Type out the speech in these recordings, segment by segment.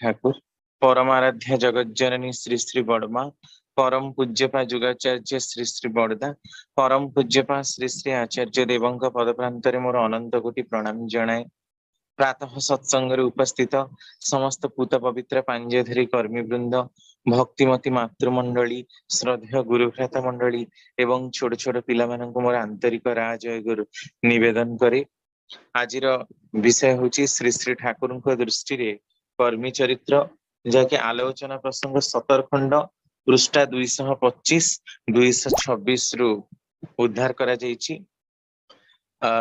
ठाकुर, परमाराध्या जगज्जननी श्री श्री बड़मा, परम पूज्यपा जुगाचार्य श्री श्री बड़दा, परम पूज्यपा श्री श्री आचार्य देवंक पदप्रांतरे मोर अनंत कोटि प्रणाम जनाए। प्रातः सत्संग उपस्थित समस्त पूत पवित्र पांजेधरी कर्मी वृंद, भक्तिमती मातृमंडली, श्रद्धेय गुरुभ्राता मंडली एवं छोट छोट पिला मानक मोर आंतरिक राजय गुरु निवेदन करे। आजिर विषय होची श्री श्री ठाकुर दृष्टि रे कर्मी चरित्र, जहाँकि आलोचना प्रसंग 17 खंड पृष्ठा 225 226 रु उद्धार करा जायछि।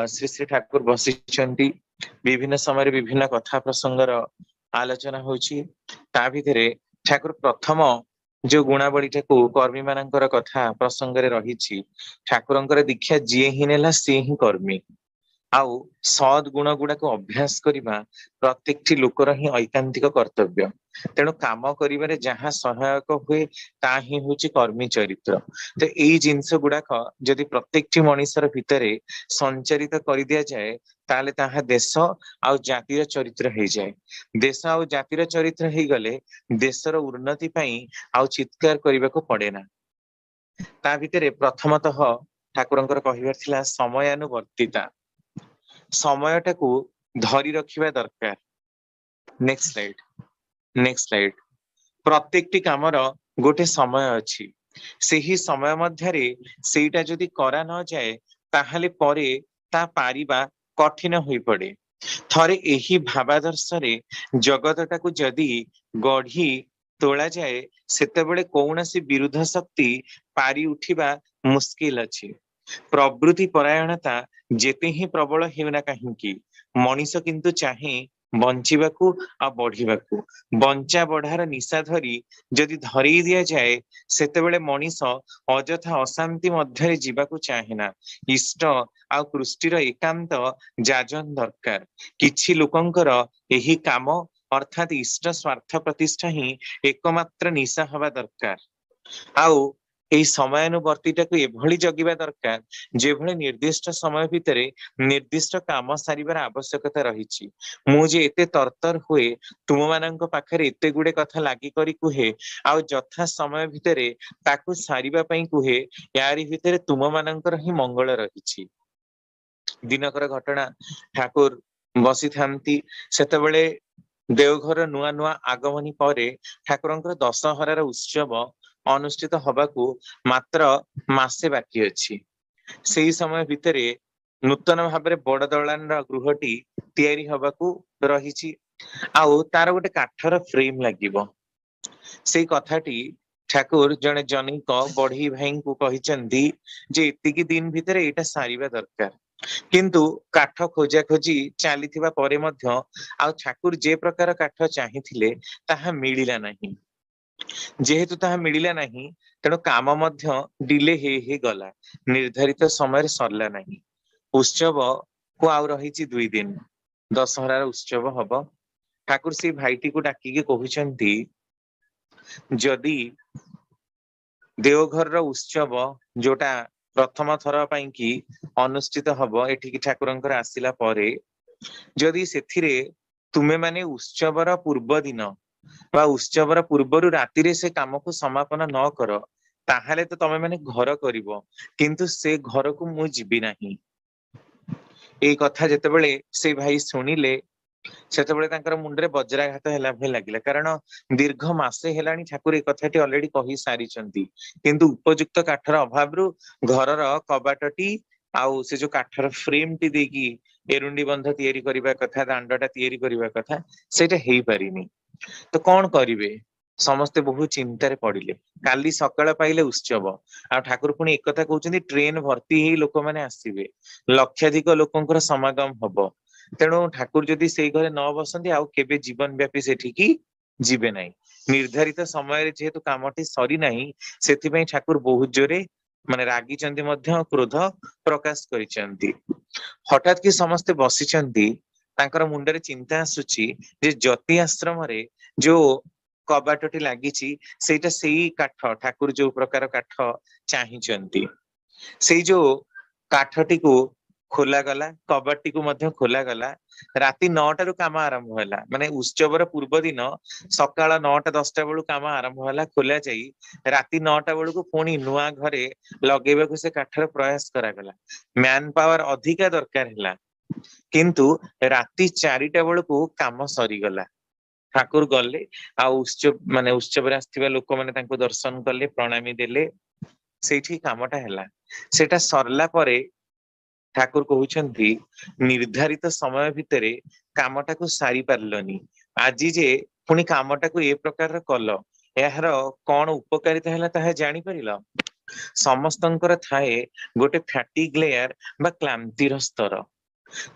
श्री श्री ठाकुर बसिचंती, विभिन्न समय विभिन्न कथा प्रसंगर आलोचना होची। ता भितरे ठाकुर प्रथम जो गुणावली को कर्मी मानकर कथा प्रसंग रे रहिछि, ठाकुरंकर दीक्षा जी ही नेला सी ही कर्मी। आउ सद गुण गुड़ा को अभ्यास करने प्रत्येक लोकर ही ऐकांतिक कर्तव्य। तेणु काम करिबारे जहाँ सहायक हुए ता ही होची कर्मी चरित्र। तो यही जिनस गुड़ाक जदि प्रत्येक मनीषर भितर संचारित कर दिया जाए ताले ताहा देश आउ जातिर चरित्र हो जाए। देश आउ जातिर चरित्र हो गले देशर उन्नति पई आउ चित्कार करने को पड़े ना। ता भितर प्रथमतः ठाकुरंकर कहिबार थिला समयानुवर्तिता, समयटा को धरी रखिबा दरकार। Next slide, next slide. प्रत्येकटी कामर गोटे समय अछि, सेही समय मध्यरे सेटा जदि करा न जाए ताहले परे ता पारिबा कठिन होई पड़े। थरे एही भावादर्श रे जगतटा को जदि गढ़ी तोला जाए सेतेबेले कौनसी विरुद्ध शक्ति पारी उठिबा मुश्किल अछि। प्रवृत्ति परायणता जेते ही प्रबल हेउना काहींकी, मनीष किंतु चाहे बंचिबाकू आ बढ़िबाकू। बंचा बढ़ार निशा धरी जदि धरी दिया जाए सेतेबेले मनीष अजथा अशांति मध्यरे जीवाकू चाहेना। इष्ट आ कृष्टिर एकांत जाजन दरकार। किछि लोकंकर एही काम अर्थात इष्ट स्वार्थ प्रतिष्ठा ही एकमात्र निशा हवा दरकार। आउ एही समयानुवर्तीटा को एभली जगिबा दरकार जेभली निर्दिष्ट समय भितरे निर्दिष्ट काम सारिबार आवश्यकता रहिछि। मु जे एते तरतर हुए तुम मानक पाखरे एते गुडे कथा लागी करी कुहे आउ जथा समय भितरे ताकू सारिबा पई कुहे, यारी भितरे तुम मानकर ही मंगल रहिछि। दिनकर घटना, ठाकुर बसी थांती सेतेबेले देवघर नुआ नुआ आगमनी परे ठाकुरंकर दशहरार उत्सव अनुष्ठित हबाकू मात्र मासे बाकी अछि। सेही समय भितरे नूतन भाबरे बड़ दलान गृहटी तैयारी हबाकू रहिछि आउ तार गोटे काठर फ्रेम लागिबो। सेही कथाटी ठाकुर जने जनिक बढ़ी भाई को कहिचंदी जे एतिकी दिन भितरे एटा सारिबा दरकार। किंतु काठ खोजा खोजी चलीथिबा परे मध्य आउ ठाकुर जे प्रकार काठ चाहिथिले ताहा मिलिला नहीं। जेहेतु ताहा मिलिला नहीं तेणु काम मध्य डिले हे गला, निर्धारित समय सरला नहीं। उत्सव को आउ रहिछि 2 दिन, दशहरार उत्सव हब। ठाकुर से भाईटी को डाकिके कहउछंती जदि देवघर उत्सव जोटा प्रथम थर पई की अनुष्ठित हब एठिकी ठाकुरंकर आसिला परे, जदि सेथिरे तुमे माने उत्सवर पूर्व दिन बा उत्सवर पूर्वरु रातिरे से काम को समापन न कर ताहाले तो तमे माने घर करिवो, किंतु से घर को मु जीवी नाही। एई कथा जेतेबेले से भाई सुनिले सेतेबेले तांकर मुंडरे वज्राघात होला भई लागिला। कारण दीर्घ मासे हेलानी ठाकुर ए कथाटी ऑलरेडी कहि सारिचंती, किंतु उपयुक्त काठर अभावरु घरर कबाटटी आउ से जो काठर फ्रेम टी देकी एरुंडी बंध तैयारी करिबा कथा, दांडटा तैयारी करिबा कथा, सेटा हेई पारिनी। तो कौन करिवे? समस्ते बहु चिंतार पड़िले। काली सकाळ पाइले उत्सव आ ठाकुर पुणी एक कथा कहउचंदी ट्रेन भर्ती हेई लोक माने आसीबे, लक्षाधिक लोकंकर समागम हबो। तेणु ठाकुर जदि सेई घरे न बसंती आउ केबे जीवन व्यापी सेठिकी जीवे नाही। निर्धारित समय जेहेतु कामटी सरी नाही सेथिपई ठाकुर बहुत जोरे माने रागिचंती मध्य क्रोध प्रकाश करिचंती। हठात कि समस्ते बसिचंती, तांकर मुंडरे चिंता आसुची जे जति आश्रम रे जो कबाटटी लागिची सेटा सेई काठ ठाकुर जो प्रकार काठ चाहिचंती, सेई जो काठटी को खोला गला, कबाटी को मध्य खोला गला। राति 9 रु काम आरंभ होला, माने उत्सवर पूर्व दिन सकाळ 9-10 बेलू काम आरंभ होला, खोला जाई राति 9 बेलू पुणी नुआ घरे लगेबा को से काठर प्रयास करा गला। मैन पावर अधिका दरकार हैला, किंतु राति 4टा बेलू काम सरी गला। ठाकुर गले आ उत्सव माने उत्सव रे आस्थिबा लोक माने तांको दर्शन कले, प्रणामी देले, सेठी कामटा हैला। सेटा सरला परे ठाकुर कहउछंती निर्धारित समय भितरे कामटा को सारी पारलनी, आज जे पुणी कामटा को ए प्रकार कल, यार कौन उपकारिता हैला ताहा जानि परिल? समस्तंकर थाए गोटे फैटिग लेयर बा क्लांतिर स्तर,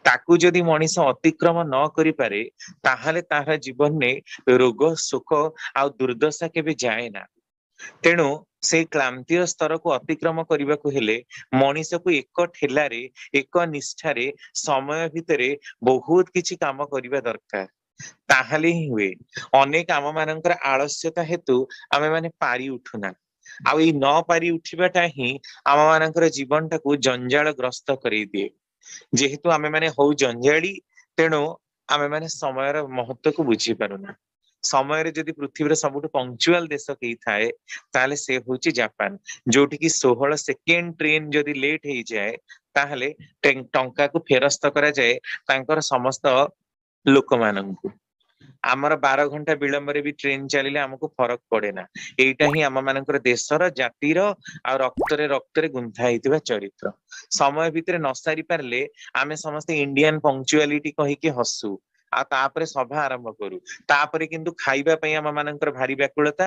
ताकू जदि मनीष अतिक्रम न करि पारे ताहाले ताहा जीवन ने रोग सुख आ दुर्दशा केबे जाए ना। तेणु से क्लांतीय स्तर को अतिक्रम करने को हेले मनीष को एक ठेलारे एक निष्ठारे समय भितरे बहुत किछि काम करिबा दरकार, ताहाले ही हुए। अनेक आम मानकर आलस्यता हेतु आमे माने पारी उठुना, आउ ई न पारी उठिबाटा ही आम मानकर जीवन टाकू जंजाल ग्रस्त करी दिए। जेहेतु आमे माने हौ जंजाली, तेणु आमे माने समयर महत्व को बुझी पारुना। समय जदि पृथ्वी सबुठ पंक्चुअल देश कई थाए ताले से होची जापान, जोठी की 16 सेकेंड ट्रेन जदि लेट हो जाए ताहले टंका को फेरस्त करा जाए तांकर समस्त लोक माननकु। आमर 12 घंटा विलंब रे भी ट्रेन चलिले हमको फरक पड़े ना। एटा ही आम मानकर देशर जातिर आ रक्त रे गुंथा हितबा चरित्र। समय भितरे न सारी पारले आमे समस्त इंडियन पंक्चुअलिटी कहि के हसु आ तापरे सभा आरंभ करू, तापरे किंतु खाइबा पई आम मानकर भारी व्याकुलता,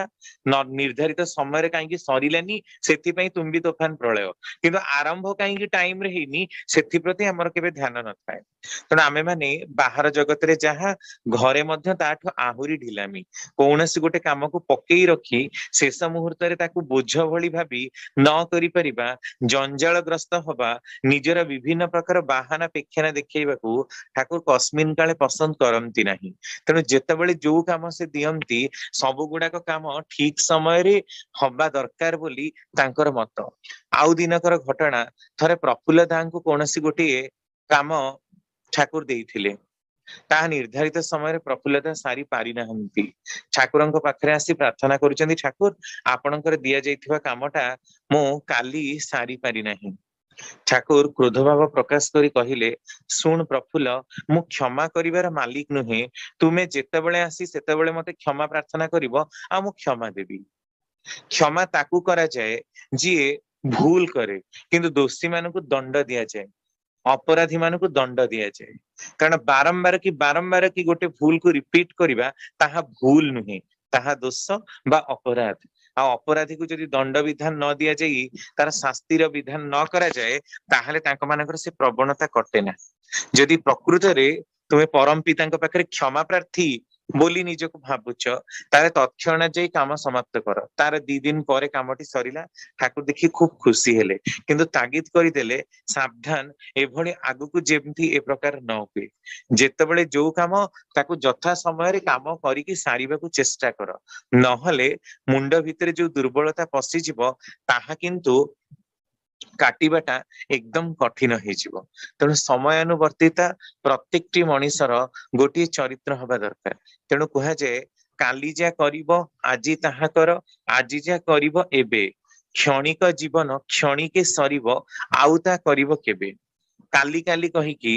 निर्धारित समय रे काहेकि सरिलानी सेति पई तुम्बी तोफान प्रलय, किंतु आरंभ काहेकि टाइम रे हेनी सेति प्रति हमर केबे ध्यान न थाए। तण आमे माने बाहर जगत रे जहा घरे मध्य ताठो आहुरी ढिलामी, कौनसी गोटे काम को पकेई रखी शेष मुहूर्त रे ताकू बोझ भली भाबी न करि परिबा, जंजाल ग्रस्त हबा, निजर विभिन्न प्रकार बाहाना पेक्षाना देखैबाकू ठाकुर कस्मिन काले पसंद करती नहीं। तेणु जेतेबेले जो काम से दियंती सबु गुड़ाक काम ठीक समय रे हबा दरकार बोली तांकर मत। आउ दिनकर घटना, थरे प्रफुल्ल दां को कौनसी गोटे काम ठाकुर देइथिले, ताहा निर्धारित समय प्रफुल्लता सारी पारि नाहंती। ठाकुरंक पाखरे आसी प्रार्थना करूचंदी, ठाकुर आपणकर दिया जाइथिबा कामटा मो काली सारी पारि नाही। ठाकुर क्रोध भाव प्रकाश करी कहिले, सुन प्रफुल्ल, मु क्षमा करिवार मालिक नुहे, तुमे जेतेबेले आसी सेतेबेले मते क्षमा प्रार्थना करिवो आ मु क्षमा देबी। क्षमा ताकू करा जाए जिए भूल करे, किंतु दोषी मानकु दंड दिया जाए, अपराधी मानकु दंड दिया जाए। कारण बारंबार की गोटे भूल को रिपीट करिबा ताहा भूल नुहे, ताहा दोष बा अपराध। आ अपराधी को जदि दंड विधान न दिया जाई, तार शास्तिर विधान न करा जाए, ताहले तांको मानकर से प्रवणता कटे ना। जदि प्रकृत रे तुमे परम पितांक पाखरे क्षमा प्रार्थी बोली निजको भाबुच, तारे तत्क्षण जाई काम समाप्त कर। तार 2 दिन परे कामटी सरिला, ठाकुर देखि खूब खुशी हेले, किंतु तागिद करि देले, सावधान एभली आगुकु जेमती ए प्रकार न हुए। जेतेबेले जो काम ताकू यथा समय रे काम करिकि सारिबाकू चेष्टा कर, नहले मुंड भितरे जो दुर्बलता पसिजिव ताहा किंतु काटिबाटा एकदम कठिन हे जीवो। तेणु समयानुवर्तिता प्रत्येकटी मनीषर गोटे चरित्र हवा दरकार। तेणु कहा जाए, काली जा करिवो आजी ताहा कर, आजी जा करिवो एबे, क्षणिक जीवन क्षणिके सरिवो, आउ ता करिवो केबे। काली काली कहिकी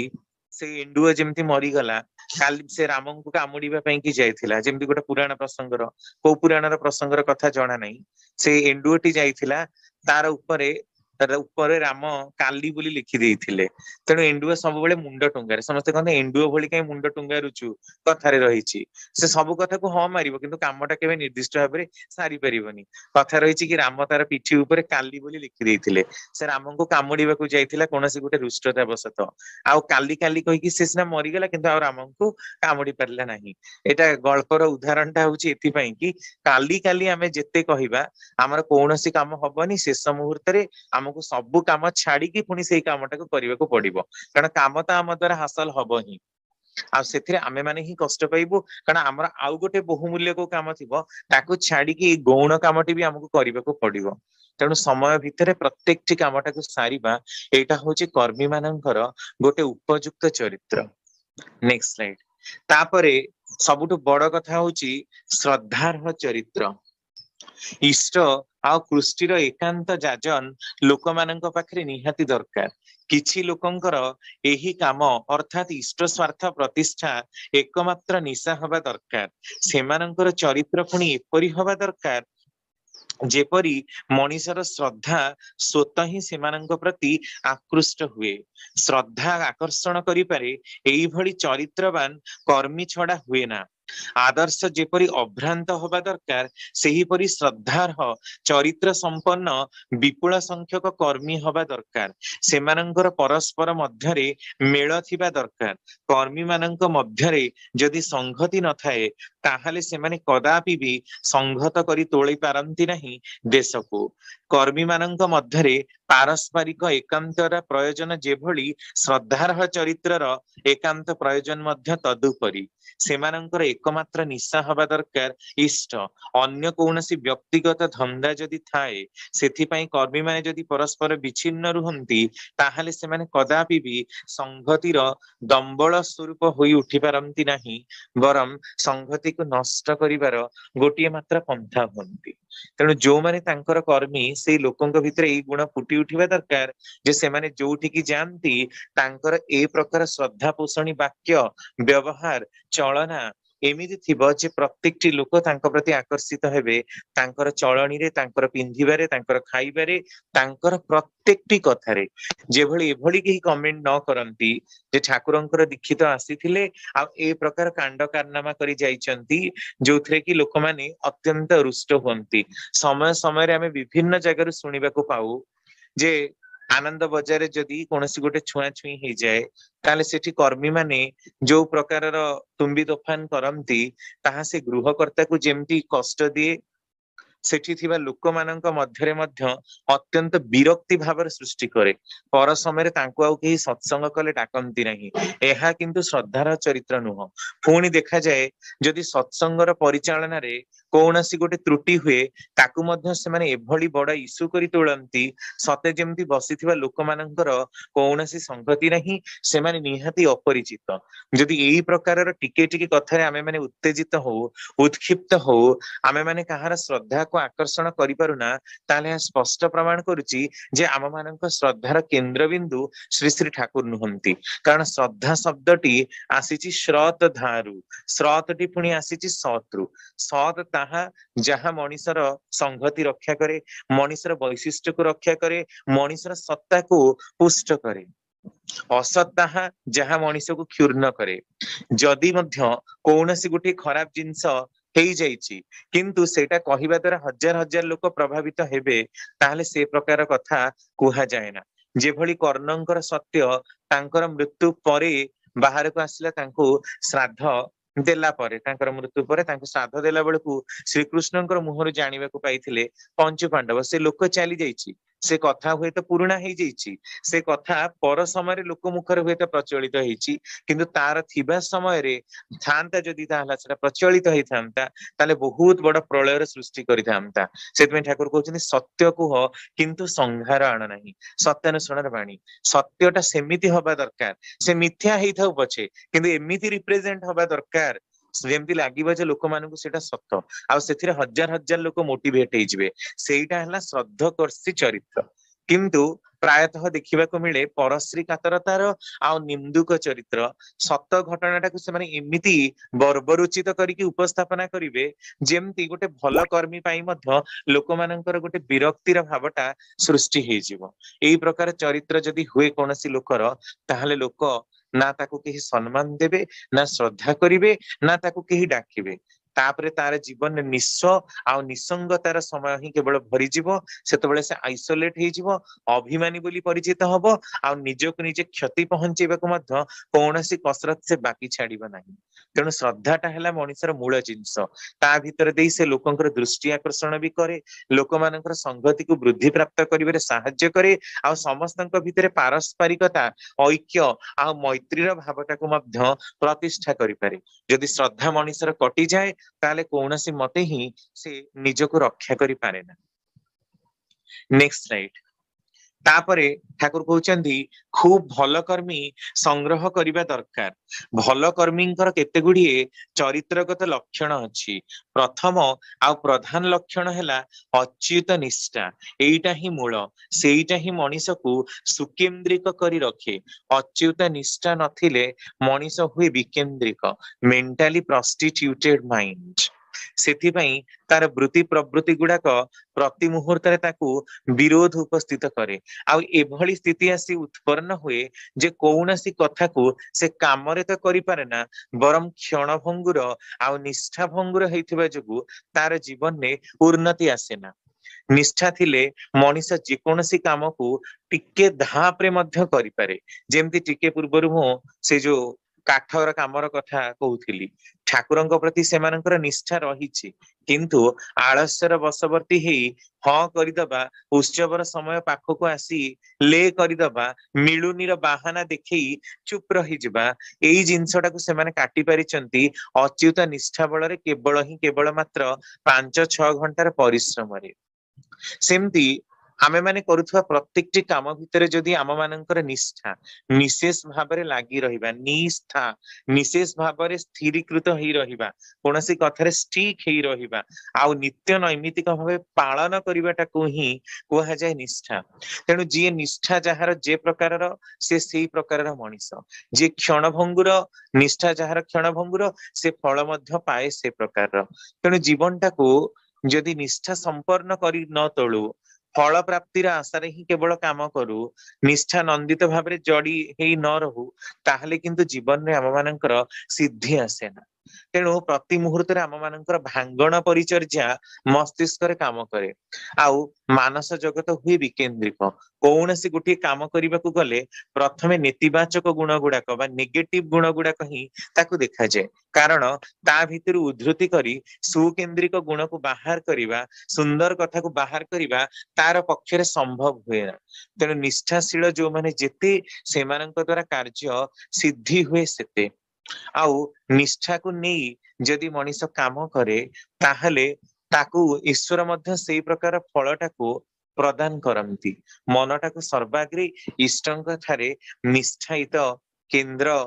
से एंडुओ जेमती मरीगला, काली से रामन को कामुड़ीबा पई की जायथिला, जेमती गोटे पुराण प्रसंगर, को पुराणर प्रसंगर कथा जणा नहीं, से एंडुओटी जायथिला, तार उपरे राम काली बोली लिखि देइथिले। तेणु एंडुओ सब बेले मुंड टुंगारे, समस्त कहते एंडुओ भली कहीं मुंड टुंगारुचु, कथारे रहिछि। से सब कथा को हाँ मारिबो, किंतु कामटा केबे निर्दिष्ट भाबरे सारी परिबनी। कथा रहिछि कि राम तार पिठी उपरे काली बोली लिखि देइथिले, से रामन को कामुड़ीबा को जायथिला कोनोसी गोटे रुष्टता बसत, आउ काली काली कहिकि से सिना मरीगला, किंतु आ रामन को कामुड़ी पारला नाही। एटा गल्पर उदाहरणटा होछि एथि पई कि काली काली आमे जेते कहिबा हमर कोनोसी काम हबनी, शेष मुहूर्त रे हमको सबु काम छाड़ी कि पुणी सेई कामटा को करबाको पड़िबो, कारण काम त हम द्वारा हासिल हबो ही। आ सेथिरे आमे माने ही कष्ट पाइबो, कारण हमर आउ गोटे बहुमूल्य को काम थिबो, ताकू छाड़ी कि गौण कामटी भी हमको करबाको पड़िबो। तेणु समय भितर प्रत्येक कामटा को सारिबा एटा होची कर्मी मानकर गोटे उपयुक्त चरित्र। Next slide. तापरे सबुठु बड़ कथा होची श्रद्धार्ह चरित्र। इष्ट आ कृष्टिर एकांत जाजन लोक मानक पाखरे निहाती दरकार। किछि लोकंकर एही काम अर्थात इष्ट स्वार्थ प्रतिष्ठा एकमात्र निशा हवा दरकार। सेमानंकर चरित्र पुणी एपरि हवा दरकार जेपरी मनीषर श्रद्धा स्वतः ही सेमानंक प्रति आकृष्ट हुए। श्रद्धा आकर्षण करि पारे एई भली चरित्रवान कर्मी छड़ा हुए ना। आदर्श जेपरी अभ्रांत हवा दरकार सेहीपरि श्रद्धार्ह चरित्र संपन्न विपुल संख्यक कर्मी हवा दरकार। सेमानंकर परस्पर मध्यरे मेल थिबा दरकार। कर्मी मानंक मध्यरे जदि संगति न थाए ताहाले सेमाने कदापि भी संगत करी तोଳି पारंती नहीं देश को। कर्मी मानंक मध्यरे पारस्परिक एकांतर प्रयोजन जेभली श्रद्धार्ह चरित्रर एकांत प्रयोजन मध्य तदुपरि। सेमानंकर एकमात्र निशा हवा दरकार इष्ट। अन्य कौनसी व्यक्तिगत धंदा जदि थाए सेथि पई कर्मी माने जदि परस्पर विच्छिन्न रुहंती ताहाले सेमाने कदापि भी संगतिर दंबल स्वरूप होई उठी पारंती नहीं बरम संगति को नष्ट करिवार गोटिए मात्र पंथा हुंती। तेणु जो माने तांकर कर्मी से लोकंक भितर एई गुण फुटी उठिबा दरकार जे सेमाने जोठिकी जानती तांकर ए प्रकार श्रद्धा पोषणी वाक्य व्यवहार चलना एमिति थिबो जे प्रत्येकटी लोक तांक प्रति आकर्षित हेबे। तांकर चलनी रे तांकर पिंधिबारे तांकर खाइबारे तांकर प्रत्येकटी कथारे जेभली एभली केही कमेंट न करंती जे ठाकुरंकर दीक्षित आसीथिले आ ए प्रकार कांड कारनामा करी जाइचंती जोथरे कि लोक माने अत्यंत रुष्ट हुंती। समय समय रे आमे विभिन्न जगह सुनिबाकू पाऊ जे आनंद बजार जदि कोनसी गोटे छुआ छुई हो जाए ताले सेठी कर्मी माने जो प्रकार तुम्बी तोफान करंती ताहा से गृहकर्ता को जेमती कष्ट दिए सेठी थिबा लोक मानक मध्यरे मध्य अत्यंत विरक्ति भावर सृष्टि करे। पर समय तांको आउ केही सत्संग कले डाकंती नहीं। एहा किंतु श्रद्धार चरित्र नुह। पुणी देखा जाए जदि सत्संगर परिचालना रे कौनसी गोटे त्रुटि हुए ताकू मध्य से माने एभली बड़ा इश्यू करी तोलंती सते जेमती बसिथिबा लोक मानकर कौनसी संगति नहीं से माने निहाती अपरिचित। जदि एई प्रकारर टिके टिके कथारे आमे माने उत्तेजित हो उत्क्षिप्त हो आमे माने कहार श्रद्धा को आकर्षण करि पारुना ताले स्पष्ट प्रमाण करूची जे आम मानक श्रद्धार केंद्र बिंदु श्री श्री ठाकुर नुहंती। कारण श्रद्धा शब्दटी आसीची श्रत धारु श्रतटी पुणी आसीची सतरु। सत ताहा जहा मनीषर संगति रक्षा करे मनीषर वैशिष्ट्य को रक्षा करे मनीषर सत्ता को पुष्ट करे। असत ताहा जहा मनीष को क्षुर्ण करे। जदि मध्य कौनसी गोटे खराब जिंस हेई जाइछि किंतु सेटा कहिबा द्वारा हजार हजार लोक प्रभावित हेबे ताहले से प्रकार कथा कुहा जाए ना। जेभली कर्णंकर सत्य तांकर मृत्यु परे बाहर को आसिला तांको श्राद्ध देला परे तांकर मृत्यु परे तांको श्राद्ध देला बेलकू श्रीकृष्णंकर मुहर जानिबा को पाइथिले पंच पांडव से लोक चली जाइछि से कथा हुए तो पुराणा हो जाइछि से कथा पर समय लोक मुखर हुए तो प्रचलित होइछि किंतु तार थिबा समय रे थांता जदि ताहला सेटा प्रचलित होई थांता ताले बहुत बड़ प्रलयर सृष्टि करि थांता। सेतमे ठाकुर कहउछन्ति सत्य कुह किंतु संहार आण नाही। सत्यानुसरणर बाणी सत्यटा सेमिति हबा दरकार से मिथ्या हेई थाउ पछे किंतु एमिति रिप्रेजेंट हबा दरकार जेमती लागिबा जे लोक मानकु सेटा सत्य आ सेथिरे हजार हजार लोक मोटिवेट हेई जिवे सेटा हला श्रद्धकर्षी चरित्र। किंतु प्रायतः देखिबा को मिले परश्री कातरतार आ निंदुक चरित्र सत घटनाटाକୁ ସେମାନେ ଏମିତି ବର୍ବରୁଚିତ କରିକି ଉପସ୍ଥାପନା କରିବେ ଯେମିତି ଗୋଟେ ଭଲ କର୍ମୀ ପାଇଁ ମଧ୍ୟ ଲୋକମାନଙ୍କର ଗୋଟେ ବିରକ୍ତିର ଭାବଟା ସୃଷ୍ଟି ହେଇଯିବ। ଏଇ ପ୍ରକାର ଚରିତ୍ର ଯଦି ହୁଏ କୌଣସି ଲୋକର ତାହେଲେ ଲୋକ ନା ତାକୁ କେହି ସମ୍ମାନ ଦେବେ ନା ଶ୍ରଦ୍ଧା କରିବେ ନା ତାକୁ କେହି ଡାକିବେ। तापरे तार जीवन निस्व आ निसंगतार समय ही केवल भरीजिव सेतबेले से आइसोलेट हेजिव अभिमानी बोली परिचित हब आ निजको निजे क्षति पहुंचेबाको मध्य कौनसी कसरत से बाकी छाड़िबा नाही। तेणु श्रद्धाटा हैला मनुष्यर मूल जिंस ता भितर देई से लोकंकर दृष्टि आकर्षण भी करे लोक मानकर संगति को वृद्धि प्राप्त करिबारे सहाय्य करे आ समस्तक भितर पारस्परिकता ऐक्य आ मैत्रीर भावटा को मध्य प्रतिष्ठा करि पारे। जदि श्रद्धा मनुष्यर कटि जाए ताले कौनसी मते ही से निजको रक्षा करि पारे ना। Next slide. तापरे ठाकुर कहउचंदी खूब भल कर्मी संग्रह करिबा दरकार। भल कर्मींकर केते गुड़िए चरित्रगत लक्षण अछि। प्रथम आ प्रधान लक्षण हैला अच्युत निष्ठा। एइटा ही मूल, सेइटा ही मनीष को सुकेन्द्रिक करी रखे। अच्युत निष्ठा नथिले मनीष हुए विकेन्द्रिक, मेंटली प्रस्टिट्यूटेड माइंड। सेथिପାଇଁ तार वृत्ति प्रवृत्ति गुड़ाक प्रति मुहूर्त विरोध उपस्थित करे। आ एभली स्थिति आसी उत्पन्न हुए जे कौनसी कथा को से कामरे तो करि पारे ना, बरम क्षण भंगुर आ निष्ठा भंगुर हेइथिबा जोगु तार जीवन ने उन्नति आसे ना। निष्ठा थिले मनीष जेकोसी काम को टिके धापरे मध्य करि पारे। जेमति टिके पूर्वरु मु से जो काठर कामर कथा कहूथिली, ठाकुरंक प्रति सेमानकर निष्ठा रहिछि, किंतु आलस्यर बशवर्ती हेई हाँ करिदबा, उत्सवर समय पाखक आसी ले करिदबा, मिलुनीर बाहाना देखई चुप रही जिबा, एई जिंसटाकु सेमाने काटी पारिचंती अच्युत निष्ठा बଳରେ केवल मात्र 5-6 घंटार परिश्रम रे। सेमती आमे माने करुथवा प्रत्येकटी काम भितरे जदि आम मानकर निष्ठा निशेष भाबरे लागी रहिबा, निष्ठा निशेष भाबरे स्थिरीकृत हेई रहिबा, कोनोसी कथारे स्टिक हेई रहिबा, आ नित्य नैमितिक भाबे पालन करिबाटाकू ही कुहा जाय निष्ठा। तेणु जी निष्ठा जहार जे प्रकारर से सेई प्रकारर मनीष, जे क्षणभंगुर निष्ठा जहार क्षणभंगुर से फल मध्य पाए से प्रकारर। तेणु जीवनटाकू जदि निष्ठा संपन्न करी न तोलु, फल प्राप्तिर आशारे ही केवल काम करू, निष्ठा नंदित भाबरे जड़ी हेई न रहू, ताहले किंतु जीवन रे आम मानकर सिद्धि आसे ना। तेणु प्रति मुहूर्त आम मानकर भांगण परिचर्या मस्तिष्क रे काम करे। आउ मानस जगत हुए विकेन्द्रिक। कौनसी गोटे काम करने को गले प्रथमे नेतिबाचक गुण गुड़ाक बा नेगेटिव गुण गुड़ाक ही ताकू देखा जाए, कारण ता भितर उद्धृति करी सुकेन्द्रिक गुण को बाहर करिबा, सुंदर कथा को बाहर करिबा तार पक्षरे संभव हुए ना। तेणु निष्ठाशील जो माने जेते सेमानक द्वारा कार्य सिद्धि हुए सेते। आउ निष्ठा को नहीं जदि मनीष काम करे, ताहले ताकू ईश्वर मध्य सेई प्रकार फलटाकू प्रदान करंती। मनटाकू सर्वाग्रे इष्टंक ठारे निष्ठायित केंद्र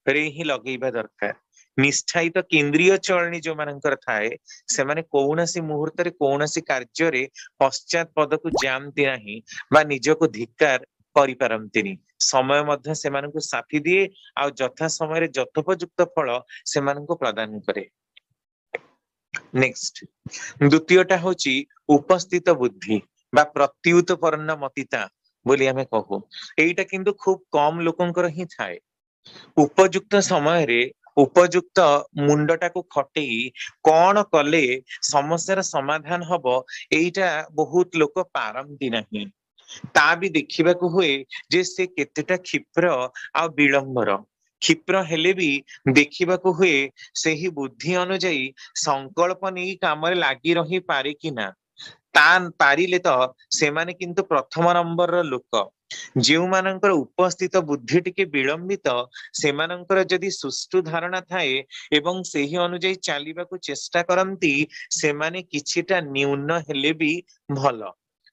रे ही लगेइबा दरकार। निष्ठायित केंद्रीय चलनी जो मानकर थाए, से माने कौनसी मुहूर्त रे कौनसी कार्य रे पश्चात पद को जानती नहीं बा निज को धिक्कार करि पारंतिनी। समय मध्य सेमानकु साथी दिए आ जथा समय रे जथोपयुक्त फल सेमानकु प्रदान करे। नेक्स्ट द्वितीयटा होची उपस्थित बुद्धि बा प्रत्युत परिणमतिता बोली आमे कहू। एइटा किंतु खूब कम लोकंकर ही थाए। उपयुक्त समय रे उपयुक्त मुंडटा को खटेई कौन कले समस्यार समाधान हबो, एइटा बहुत लोक पारंती नहीं। ता भी देखिबा को हुए जे से केतेटा क्षिप्र आ विलंबर। क्षिप्र हेले भी देखिबा को हुए से ही बुद्धि अनुଯାयी संकल्प नहीं काम लागी रही पारे कि ना। ता पारिले तो सेमाने किंतु प्रथम नंबर रो लोक। जो मानकर उपस्थित बुद्धि टिके विलंबित, सेमानकर जदि सुष्ठु धारणा थाए एवं सेही अनुଯାयी चलिबा को चेष्टा करंती, सेमाने किछिटा न्यून हेले भी भल।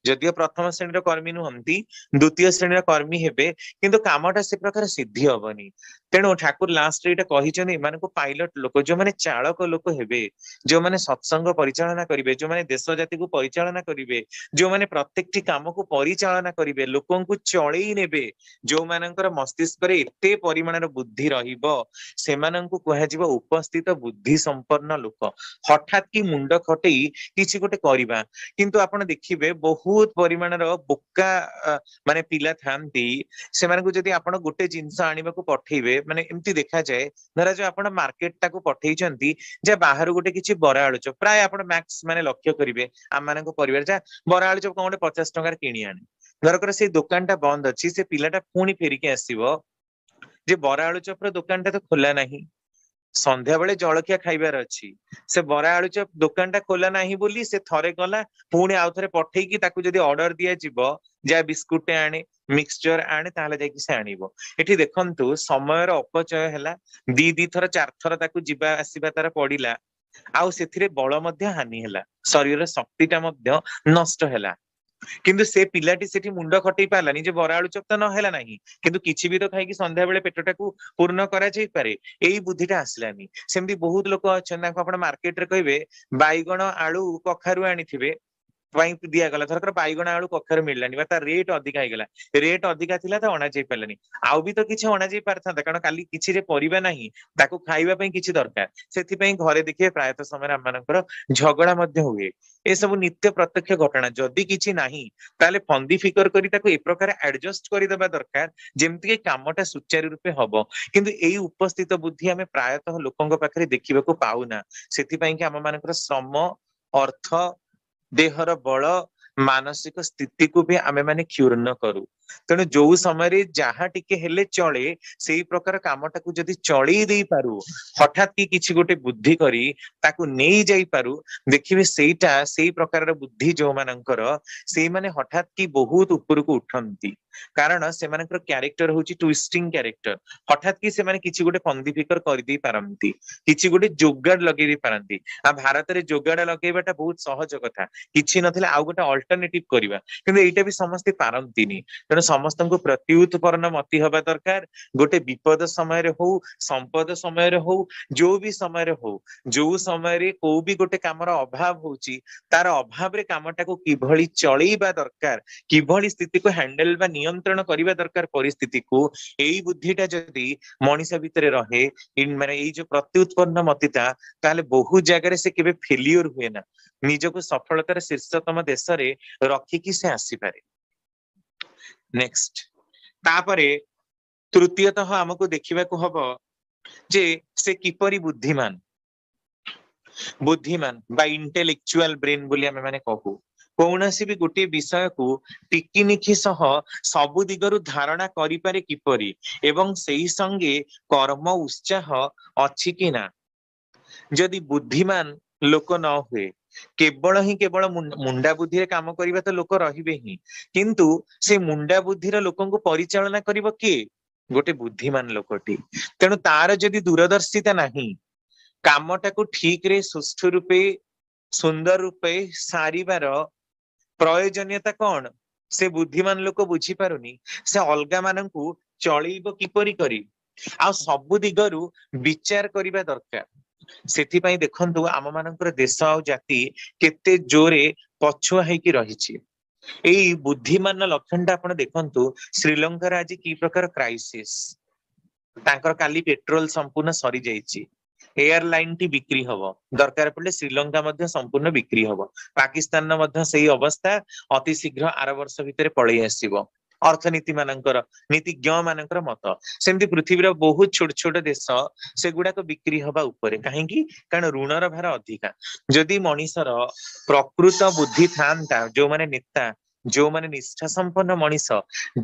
जदियो प्रथम श्रेणी कर्मी नुहंती, द्वितीय श्रेणी कर्मी हेबे, किंतु कामटा से प्रकार सिद्धि हबनी। तेणु ठाकुर लास्ट रे कहिचनी एमानको पायलट लोक, जो माने चालक लोक हेबे, जो माने सत्संग परिचालना करिवे, जो माने देश जाति को परिचालना करिवे, जो माने प्रत्येकटी काम को परिचालना करिवे, लोकन को चळेई नेबे, जो मानकर मस्तिष्क रे एते परिमाणर बुद्धि रहिबो, सेमानंकु कुहा जिवो उपस्थित बुद्धि संपन्न लोक। हठात की मुंड खटेई किछि गोटे करिबा, किंतु आपण देखिबे बहुत परिमाणर बोका माने पिला थांती। सेमानकु जदि आपण गोटे जिंस आनिबाकू पठेइबे, माने एमती देखा जाए, धरा जो आपण मार्केट टाकू पठेइचंती जे बाहर गोटे किछि बरा आलुच, प्राय आपण मैक्स माने लक्ष्य करिवे आम मानक परिवार जा बरा आलुच कोन गोटे 50 टंकार किनि आने, धरकर से दुकानटा बंद अछि, से पिलाटा पुणी फेरिके आसीबो जे बरा आलुचप रो दुकानटा तो खोला नाही, संध्या बेले जलखिया खाइबार अछि, से बरा आलुचप दुकानटा खोला नाही बोली से थरे गला, पुणी आउ थरे पठेइकी ताकू जदि ऑर्डर दिया जिवो जा बिस्कुट आने मिक्सचर आने, ताहले जाकी से आनिबो। एठी देखंतु समयर अपचय हैला, दी थर 4 थर ताकू जिबा आसीबा तार पडिला, आउ सेथिरे बळ मध्य हानि हैला, शरीर शक्तिटा मध्य नष्ट हैला। କିନ୍ତୁ ସେ ପିଲାଟି ସେଠି ମୁଣ୍ଡ ଖଟେଇ ପାରିଲାନି ଯେ ବରା ଆଳୁ ଚପ ତ ନ ହେଲା ନାହିଁ, କିନ୍ତୁ କିଛି ବି ତ ଖାଇକି ସନ୍ଧ୍ୟା ବେଳେ ପେଟଟାକୁ ପୂର୍ଣ୍ଣ କରାଯାଇପାରେ, ଏଇ ବୁଦ୍ଧିଟା ଆସିଲାନି। ସେମିତି ବହୁତ ଲୋକ ଅଛନ୍ତି, ତାଙ୍କୁ ଆପଣ ମାର୍କେଟରେ କହିବେ ବାଇଗଣ ଆଳୁ କଖାରୁ ଆଣିଥିବେ ପାଇଁ ଦିଆଗଲା, ଧରକର ବାଇଗଣ ଆଳୁ କଖାରୁ ମିଳିଲାନି ବା ତା ରେଟ୍ ଅଧିକା ହେଇଗଲା, ରେଟ୍ ଅଧିକା ଥିଲା ତ ଅଣାଯାଇ ପାରିଲାନି, ଆଉ ବି ତ କିଛି ଅଣାଯାଇ ପାରିଥାନ୍ତା, କାରଣ କାଲି କିଛିରେ ପରିବା ନାହିଁ, ତାକୁ ଖାଇବା ପାଇଁ କିଛି ଦରକାର, ସେଥିପାଇଁ ଘରେ ଦେଖିବେ ପ୍ରାୟତଃ ସମୟରେ ଆମମାନଙ୍କର ଝଗଡା ମଧ୍ୟ ହୁଏ। ଏସବୁ ନିତ୍ୟ ପ୍ରତ୍ୟକ୍ଷ ଘଟଣା। ଯଦି କିଛି ନାହିଁ ତାହେଲେ ଫନ୍ଦି ଫିକର କରି ତାକୁ ଏ ପ୍ରକାର ଆଡଜଷ୍ଟ କରିଦେବା ଦରକାର ଯେମିତିକି କାମଟା ସୁଚାରୁ ରୂପେ ହବ। କିନ୍ତୁ ଏଇ ଉପସ୍ଥିତ ବୁଦ୍ଧି ଆମେ ପ୍ରାୟତଃ ଲୋକଙ୍କ ପାଖରେ ଦେଖିବାକୁ ପାଉନା। ସେଥିପାଇଁ କି ଆମ ମାନଙ୍କର ଶ୍ରମ, ଅର୍ଥ, ଦେହର ବଳ, ମାନସିକ ସ୍ଥିତିକୁ ବି ଆମେ ମାନେ କ୍ଷୁର୍ଣ୍ଣ କରୁ। ତେଣୁ ଯୋଉ ସମୟରେ ଯାହା ଟିକେ ହେଲେ ଚଳେ ସେଇ ପ୍ରକାର କାମଟାକୁ ଯଦି ଚଳେଇ ଦେଇପାରୁ, ହଠାତ୍ କି କିଛି ଗୋଟେ ବୁଦ୍ଧି କରି ତାକୁ ନେଇ ଯାଇପାରୁ, ଦେଖିବେ ସେଇଟା ସେଇ ପ୍ରକାରର ବୁଦ୍ଧି ଯୋଉମାନଙ୍କର, ସେଇମାନେ ହଠାତ୍ କି ବହୁତ ଉପରକୁ ଉଠନ୍ତି। କାରଣ ସେମାନଙ୍କର କ୍ୟାରେକ୍ଟର ହଉଛି ଟୁଇଷ୍ଟିଂ କ୍ୟାରେକ୍ଟର। ହଠାତ୍ କି ସେମାନେ କିଛି ଗୋଟେ ଫନ୍ଦି ଫିକର କରିଦେଇ ପାରନ୍ତି, କିଛି ଗୋଟେ ଯୋଗାଡ ଲଗେଇ ଦେଇ ପାରନ୍ତି। ଆଉ ଭାରତରେ ଯୋଗାଡ ଲଗେଇବାଟା ବହୁତ ସହଜ କଥା, କିଛି ନଥିଲେ ଆଉ ଗୋଟେ ଅଲ୍ଟରନେଟିଭ କରିବା, କିନ୍ତୁ ଏଇଟା ବି ସମସ୍ତେ ପାରନ୍ତିନି। ତେଣୁ ସମସ୍ତଙ୍କୁ ପ୍ରତ୍ୟୁତ୍ପନ୍ନ ମତି ହବା ଦରକାର। ଗୋଟେ ବିପଦ ସମୟରେ ହଉ, ସମ୍ପଦ ସମୟରେ ହଉ, ଯୋଉ ବି ସମୟରେ ହଉ, ଯୋଉ ସମୟରେ କୋଉ ବି ଗୋଟେ କାମର ଅଭାବ ହଉଛି, ତାର ଅଭାବରେ କାମଟାକୁ କିଭଳି ଚଳେଇବା ଦରକାର, କିଭଳି ସ୍ଥିତିକୁ ହ୍ୟାଣ୍ଡେଲ ବା ନିୟନ୍ତ୍ରଣ କରିବା ଦରକାର ପରିସ୍ଥିତିକୁ, ଏଇ ବୁଦ୍ଧିଟା ଯଦି ମଣିଷ ଭିତରେ ରହେ, ମାନେ ଏଇ ଯୋଉ ପ୍ରତ୍ୟୁତ୍ପନ୍ନ ମତିଟା, ତାହେଲେ ବହୁ ଜାଗାରେ ସେ କେବେ ଫେଲିଓର ହୁଏ ନା, ନିଜକୁ ସଫଳତାର ଶୀର୍ଷତମ ଦେଶରେ ରଖିକି ସେ ଆସିପାରେ। ନେକ୍ସଟ, ତାପରେ ତୃତୀୟତଃ ଆମକୁ ଦେଖିବାକୁ ହବ ଯେ ସେ କିପରି ବୁଦ୍ଧିମାନ। ବୁଦ୍ଧିମାନ ବା ଇଣ୍ଟେଲେକ୍ଚୁଆଲ ବ୍ରେନ ବୋଲି ଆମେ ମାନେ କହୁ। କୌଣସି ବି ଗୋଟିଏ ବିଷୟକୁ ଟିକିନିଖି ସହ ସବୁ ଦିଗରୁ ଧାରଣା କରିପାରେ କିପରି, ଏବଂ ସେଇ ସଙ୍ଗେ କର୍ମ ଉତ୍ସାହ ଅଛି କି ନା। ଯଦି ବୁଦ୍ଧିମାନ ଲୋକ ନ ହୁଏ, କେବଳ ମୁଣ୍ଡା ବୁଦ୍ଧିରେ କାମ କରିବା ତ ଲୋକ ରହିବେ ହିଁ, କିନ୍ତୁ ସେ ମୁଣ୍ଡା ବୁଦ୍ଧିର ଲୋକଙ୍କୁ ପରିଚାଳନା କରିବ କିଏ? ଗୋଟେ ବୁଦ୍ଧିମାନ ଲୋକଟି। ତେଣୁ ତାର ଯଦି ଦୂରଦର୍ଶିତା ନାହିଁ, କାମଟାକୁ ଠିକରେ ସୁଷ୍ଠୁ ରୂପେ, ସୁନ୍ଦର ରୂପେ ସାରିବାର ପ୍ରয়োଜନୀୟତା କଣ, ସେ ବୁଦ୍ଧିମାନ ଲୋକ ବୁଝିପାରୁନି, ସେ ଅଲଗା ମାନଙ୍କୁ ଚଳେଇବ କିପରି କରି, ଆଉ ସବୁ ଦିଗରୁ ବିଚାର କରିବା ଦରକାର। ସେଥିପାଇଁ ଦେଖନ୍ତୁ ଆମ ମାନଙ୍କର ଦେଶ ଆଉ ଜାତି କେତେ ଜୋରେ ପଛୁଆ ହେଇକି ରହିଛି। ଏଇ ବୁଦ୍ଧିମାନ ଲକ୍ଷଣଟା ଆପଣ ଦେଖନ୍ତୁ, ଶ୍ରୀଲଙ୍କାର ଆଜି କି ପ୍ରକାର କ୍ରାଇସିସ୍, ତାଙ୍କର କାଲି ପେଟ୍ରୋଲ ସମ୍ପୂର୍ଣ୍ଣ ସରିଯାଇଛି, ଏୟାରଲାଇନ ଟି ବିକ୍ରି ହବ, ଦରକାର ପଡିଲେ ଶ୍ରୀଲଙ୍କା ମଧ୍ୟ ସମ୍ପୂର୍ଣ୍ଣ ବିକ୍ରି ହବ, ପାକିସ୍ତାନର ମଧ୍ୟ ସେଇ ଅବସ୍ଥା ଅତି ଶୀଘ୍ର ଆର ବର୍ଷ ଭିତରେ ପଳେଇ ଆସିବ। ଅର୍ଥନୀତି ମାନଙ୍କର, ନୀତିଜ୍ଞ ମାନଙ୍କର ମତ ସେମିତି ପୃଥିବୀର ବହୁତ ଛୋଟ ଛୋଟ ଦେଶ ସେଗୁଡାକ ବିକ୍ରି ହବା ଉପରେ। କାହିଁକି? କାରଣ ଋଣର ଭାର ଅଧିକା। ଯଦି ମଣିଷର ପ୍ରକୃତ ବୁଦ୍ଧି ଥାଆନ୍ତା, ଯୋଉମାନେ ନେତା, ଯୋଉମାନେ ନିଷ୍ଠା ସମ୍ପନ୍ନ ମଣିଷ,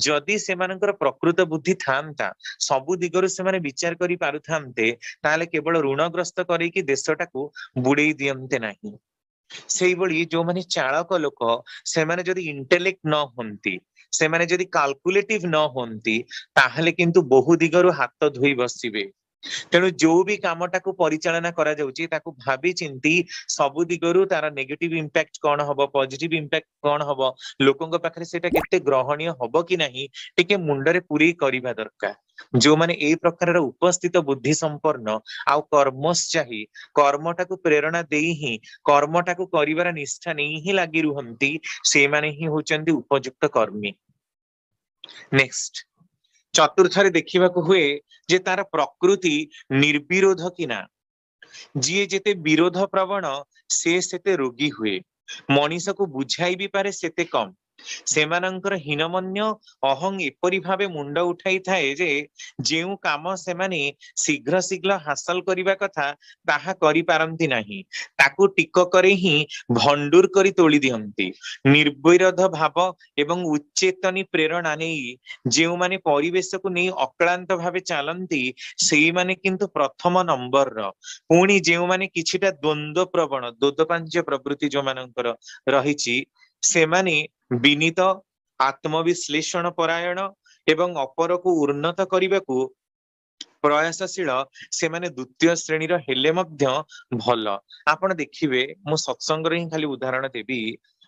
ଯଦି ସେମାନଙ୍କର ପ୍ରକୃତ ବୁଦ୍ଧି ଥାଆନ୍ତା, ସବୁ ଦିଗରୁ ସେମାନେ ବିଚାର କରି ପାରୁଥାନ୍ତେ, ତାହେଲେ କେବଳ ଋଣଗ୍ରସ୍ତ କରେଇକି ଦେଶଟାକୁ ବୁଡେଇ ଦିଅନ୍ତେ ନାହିଁ। ସେଇଭଳି ଯୋଉମାନେ ଚାଳକ ଲୋକ, ସେମାନେ ଯଦି ଇଣ୍ଟେଲେକ୍ଟ ନ ହୁଅନ୍ତି, ସେମାନେ ଯଦି କାଲକୁଲେଟିଭ ନ ହୁଅନ୍ତି, ତାହେଲେ କିନ୍ତୁ ବହୁ ଦିଗରୁ ହାତ ଧୋଇ ବସିବେ। ତେଣୁ ଯୋଉ ବି କାମଟାକୁ ପରିଚାଳନା କରାଯାଉଛି, ତାକୁ ଭାବି ଚିନ୍ତି ସବୁ ଦିଗରୁ ତାର ନେଗେଟିଭ ଇମ୍ପାକ୍ଟ କଣ ହବ, ପଜିଟିଭ ଇମ୍ପାକ୍ଟ କଣ ହବ, ଲୋକଙ୍କ ପାଖରେ ସେଇଟା କେତେ ଗ୍ରହଣୀୟ ହବ କି ନାହିଁ, ଟିକେ ମୁଣ୍ଡରେ ପୁରେଇ କରିବା ଦରକାର। ଯୋଉମାନେ ଏଇ ପ୍ରକାରର ଉପସ୍ଥିତ ବୁଦ୍ଧି ସମ୍ପନ୍ନ ଆଉ କର୍ମୋତ୍ସାହୀ, କର୍ମଟାକୁ ପ୍ରେରଣା ଦେଇ ହିଁ, କର୍ମଟାକୁ କରିବାର ନିଷ୍ଠା ନେଇ ହିଁ ଲାଗି ରୁହନ୍ତି, ସେମାନେ ହିଁ ହଉଛନ୍ତି ଉପଯୁକ୍ତ କର୍ମୀ। ନେକ୍ସଟ, ଚତୁର୍ଥରେ ଦେଖିବାକୁ ହୁଏ ଯେ ତାର ପ୍ରକୃତି ନିର୍ବିରୋଧ କି ନା। ଯିଏ ଯେତେ ବିରୋଧ ପ୍ରବଣ, ସେ ସେତେ ରୋଗୀ ହୁଏ। ମଣିଷକୁ ବୁଝାଇ ବି ପାରେ ସେତେ କମ। ସେମାନଙ୍କର ହୀନମନ୍ୟ ଅହଂ ଏପରି ଭାବେ ମୁଣ୍ଡ ଉଠାଇଥାଏ ଯେ ଯେଉଁ କାମ ସେମାନେ ଶୀଘ୍ର ଶୀଘ୍ର ହାସଲ କରିବା କଥା, ତାହା କରିପାରନ୍ତି ନାହିଁ, ତାକୁ ଟିକକରେ ହିଁ ଭଣ୍ଡୁର କରି ତୋଳି ଦିଅନ୍ତି। ନିର୍ବିରୋଧ ଭାବ ଏବଂ ଉଚ୍ଚେତନୀ ପ୍ରେରଣା ନେଇ ଯେଉଁମାନେ ପରିବେଶକୁ ନେଇ ଅକ୍ଳାନ୍ତ ଭାବେ ଚାଲନ୍ତି, ସେଇମାନେ କିନ୍ତୁ ପ୍ରଥମ ନମ୍ବରର। ପୁଣି ଯେଉଁମାନେ କିଛିଟା ଦ୍ୱନ୍ଦ୍ୱ ପ୍ରବଣ, ଦ୍ୱନ୍ଦ୍ୱପାଞ୍ଜ ପ୍ରବୃତ୍ତି ଯୋଉମାନଙ୍କର ରହିଛି, ସେମାନେ ବିନୀତ, ଆତ୍ମବିଶ୍ଳେଷଣ ପରାୟଣ ଏବଂ ଅପରକୁ ଉନ୍ନତ କରିବାକୁ ପ୍ରୟାସଶୀଳ, ସେମାନେ ଦ୍ୱିତୀୟ ଶ୍ରେଣୀର ହେଲେ ମଧ୍ୟ ଭଲ। ଆପଣ ଦେଖିବେ, ମୁଁ ସତ୍ସଙ୍ଗରେ ହିଁ ଖାଲି ଉଦାହରଣ ଦେବି,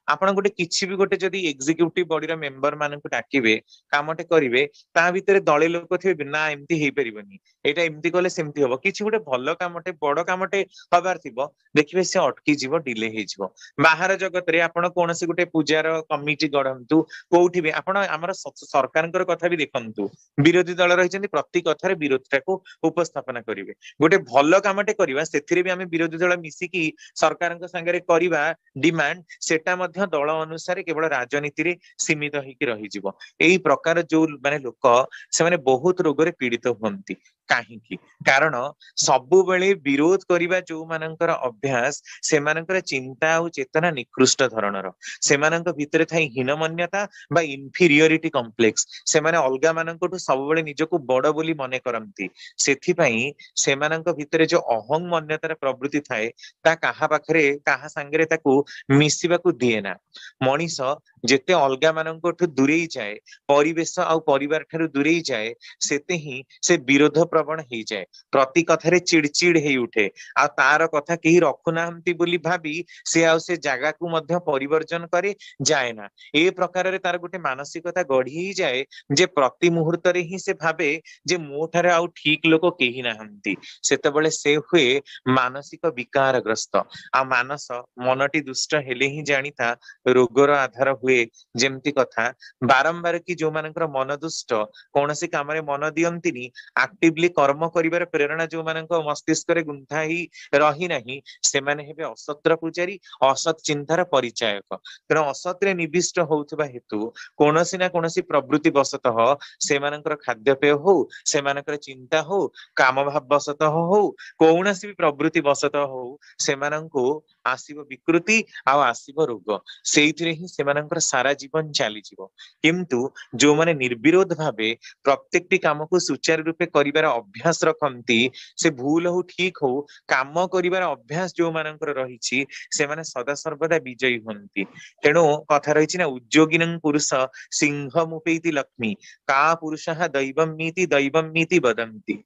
ଆପଣ गोटे किछि भी गोटे जदि एग्जीक्यूटिव बॉडी मेंबर मानक डाकिबे कामटे करिवे ता भितरे दळे लोक थिबे ना एमती हेई परिबनी एटा एमती कले सेमती होबो किछि गोटे भलो कामटे बड़ कामटे हबार थिबो देखिबे से अटकी जीवो डिले हेई जीवो बाहर जगत रे आपण कोनोसी गोटे पूजार कमिटी गढंतु कोउठी भी आपण हमर सरकारकर कथा भी देखंतु विरोधी दल रहिचंदी प्रति कथारे विरोधताको उपस्थापना करिवे गोटे भलो कामटे करिवा सेथिरे भी आमे विरोधी दल मिसिकी सरकारक संगे करिवा डिमांड सेटा मध्य दल अनुसार केवल राजनीति रे सीमित होइकी रहि जीवो एई प्रकार जो माने लोक से माने बहुत रोग रे पीड़ित होंती काहींकी कारण सबु बेले विरोध करिवा जो मानकर अभ्यास से मानकर चिंता और चेतना निकृष्ट धरणर से मानक भितरे थाई हीनमान्यता बा इन्फीरियरिटी कॉम्प्लेक्स से माने अलगा मानकटु सब बेले निजको बड़ बोली मने करंती सेथि पई से मानक भितरे जो अहं मान्यतार प्रवृत्ति थाए ता काहा पाखरे काहा संगरे ताकू मिसिबाकू दिए ना मनीष जेते अलगा मानकठु दूरेई जाए परिवेश आ परिवार ठारू दूरेई जाए सेते ही से विरोध प्रवण हेई जाए प्रति कथारे चिड़चिड़ हेई उठे आ तार कथा केही रखुनाहंती बोली भाबी से आ से जागा को मध्य परिवर्तन करे जाए ना ए प्रकार रे तार गोटे मानसिकता गढ़ी ही जाए जे प्रति मुहूर्त रे ही से भाबे जे मो ठारे आउ ठीक लोक केही नाहंती सेतेबेले से हुए मानसिक विकारग्रस्त आ मानस मनटी दुष्ट हेले ही जानिता रोगर आधार हुए जेमती कथा बारंबार की जो मानकर मन दुष्ट कौनसी काम रे मन दियंतिनी एक्टिवली कर्म करिवार प्रेरणा जो मानक मस्तिष्क रे गुंथा ही रही नाही से माने हेबे असत्र पूजारी असत चिंतार परिचायक तेणु असत रे निविष्ट होउथबा हेतु कौनसी ना कौनसी प्रवृत्ति वशतः से मानकर खाद्यपेय हो से मानकर चिंता हो काम भाव वशतः हो कौनसी भी प्रवृत्ति वशतः हो से माननको आसीबो विकृति आ आसीबो रोग सेइथिरे ही से मानकर सारा जीवन चली जीवो किंतु जो माने निर्विरोध भाबे प्रत्येकटी काम को सुचारू रूपे करिवार अभ्यास रखंती से भूल हो ठीक हो काम करिवार अभ्यास जो मानकर रहिछि से माने सदा सर्वदा विजयी होंती तेणु कथा रहिछि ना उद्योगिनं पुरुष सिंह मुपेति लक्ष्मी का पुरुषः दैवं नीति वदन्ति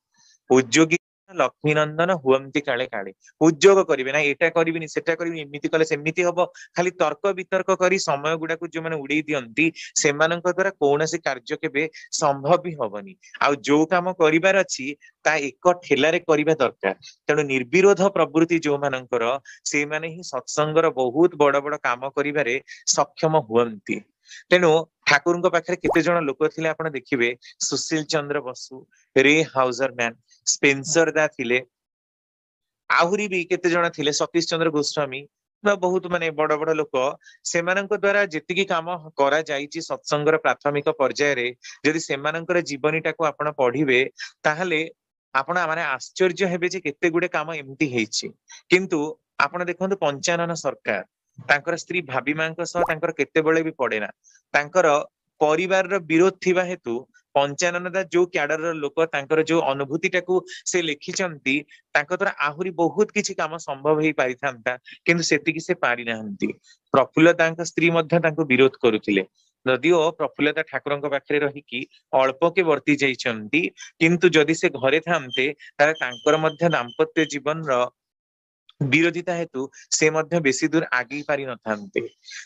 उद्योगी लक्ष्मी नंदन हुअंती काले काले उद्योग करिवे ना एटा करिविनी सेटा करिविनी एमिति कले सेमिति हबो खाली तर्क वितर्क करी समय गुडा को जो माने उड़ेई दियंती सेमानक द्वारा कोनोसी कार्य केबे संभव भी हबनी आ जो काम करिवार अछि ता एक ठेलारे करिबा दरकार तेणु निर्विरोध प्रवृत्ति जो मानकर से माने ही सत्संगर बहुत बड़ बड़ काम करिवारे सक्षम हुअंती तेणु ठाकुर पाखे केते जण लोक थिले आपण देखिबे सुशील चंद्र बसु रे हाउजर मैन स्पेंसर दा थिले आहुरी भी केते जण थिले सतीश चंद्र गोस्वामी बहुत माने बड़ बड़ लोक सेमानक द्वारा जेतिकी काम करा जाईची सत्संगर प्राथमिक पर्याय रे यदि सेमानकर जीवनीटा को आपण पढिबे ताहले आपण माने आश्चर्य हेबे जे केते गुडे काम एम्ति हेइची किंतु आपण देखंतु पंचानन सरकार तांकर स्त्री भाभी मांक सह तांकर केते बेले भी पड़े ना तांकर परिवार रो विरोध थिबा हेतु पंचाननदा जो क्याडर रो लोक तांकर जो अनुभूति टाकू से लिखिचंती तांकर द्वारा आहुरी बहुत किछि काम संभव हेई पारिथांता किंतु सेतिकी से पारि नाहंती प्रफुल्लतांक स्त्री मध्य तांको विरोध करुथिले यदिओ प्रफुल्लता ठाकुरଙ୍କ पाखरे रहिकी अल्प के वर्ती जाइचंती किंतु जदि से घरे थांते तारे तांकर मध्य दाम्पत्य जीवन रो विरोधिता हेतु से मध्य बेसी दूर आगे पारि नथांते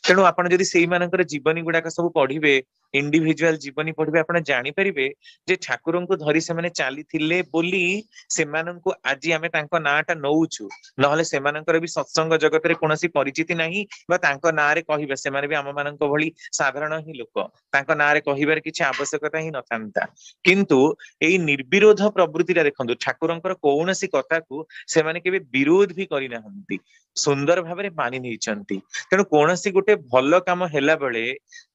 तेणु आपण जदि सेई मानकर जीवनी गुडाक सब पढिबे इंडिविजुअल जीवनी पढिबे आपण जानि परिबे जे ठाकुरଙ୍କୁ धरि से माने चाली थिले बोली से माननको आजि आमे तांको नाटा नउछु नहले से मानकर भी सत्संग जगत रे कोनोसी परिचिति नाही बा तांको नारे कहिबे से माने भी आम माननको भली साधारण ही लोक तांको नारे कहिबार किछि आवश्यकता ही नथांता किंतु एई निर्विरोध प्रवृत्ति रा देखंतु ठाकुरଙ୍କର कोनोसी कथा को से माने केबे विरोध भी करि नाहंती सुंदर भाबरे मानि नैचंती तेणु कोनोसी गोटे भलो काम हेला बेले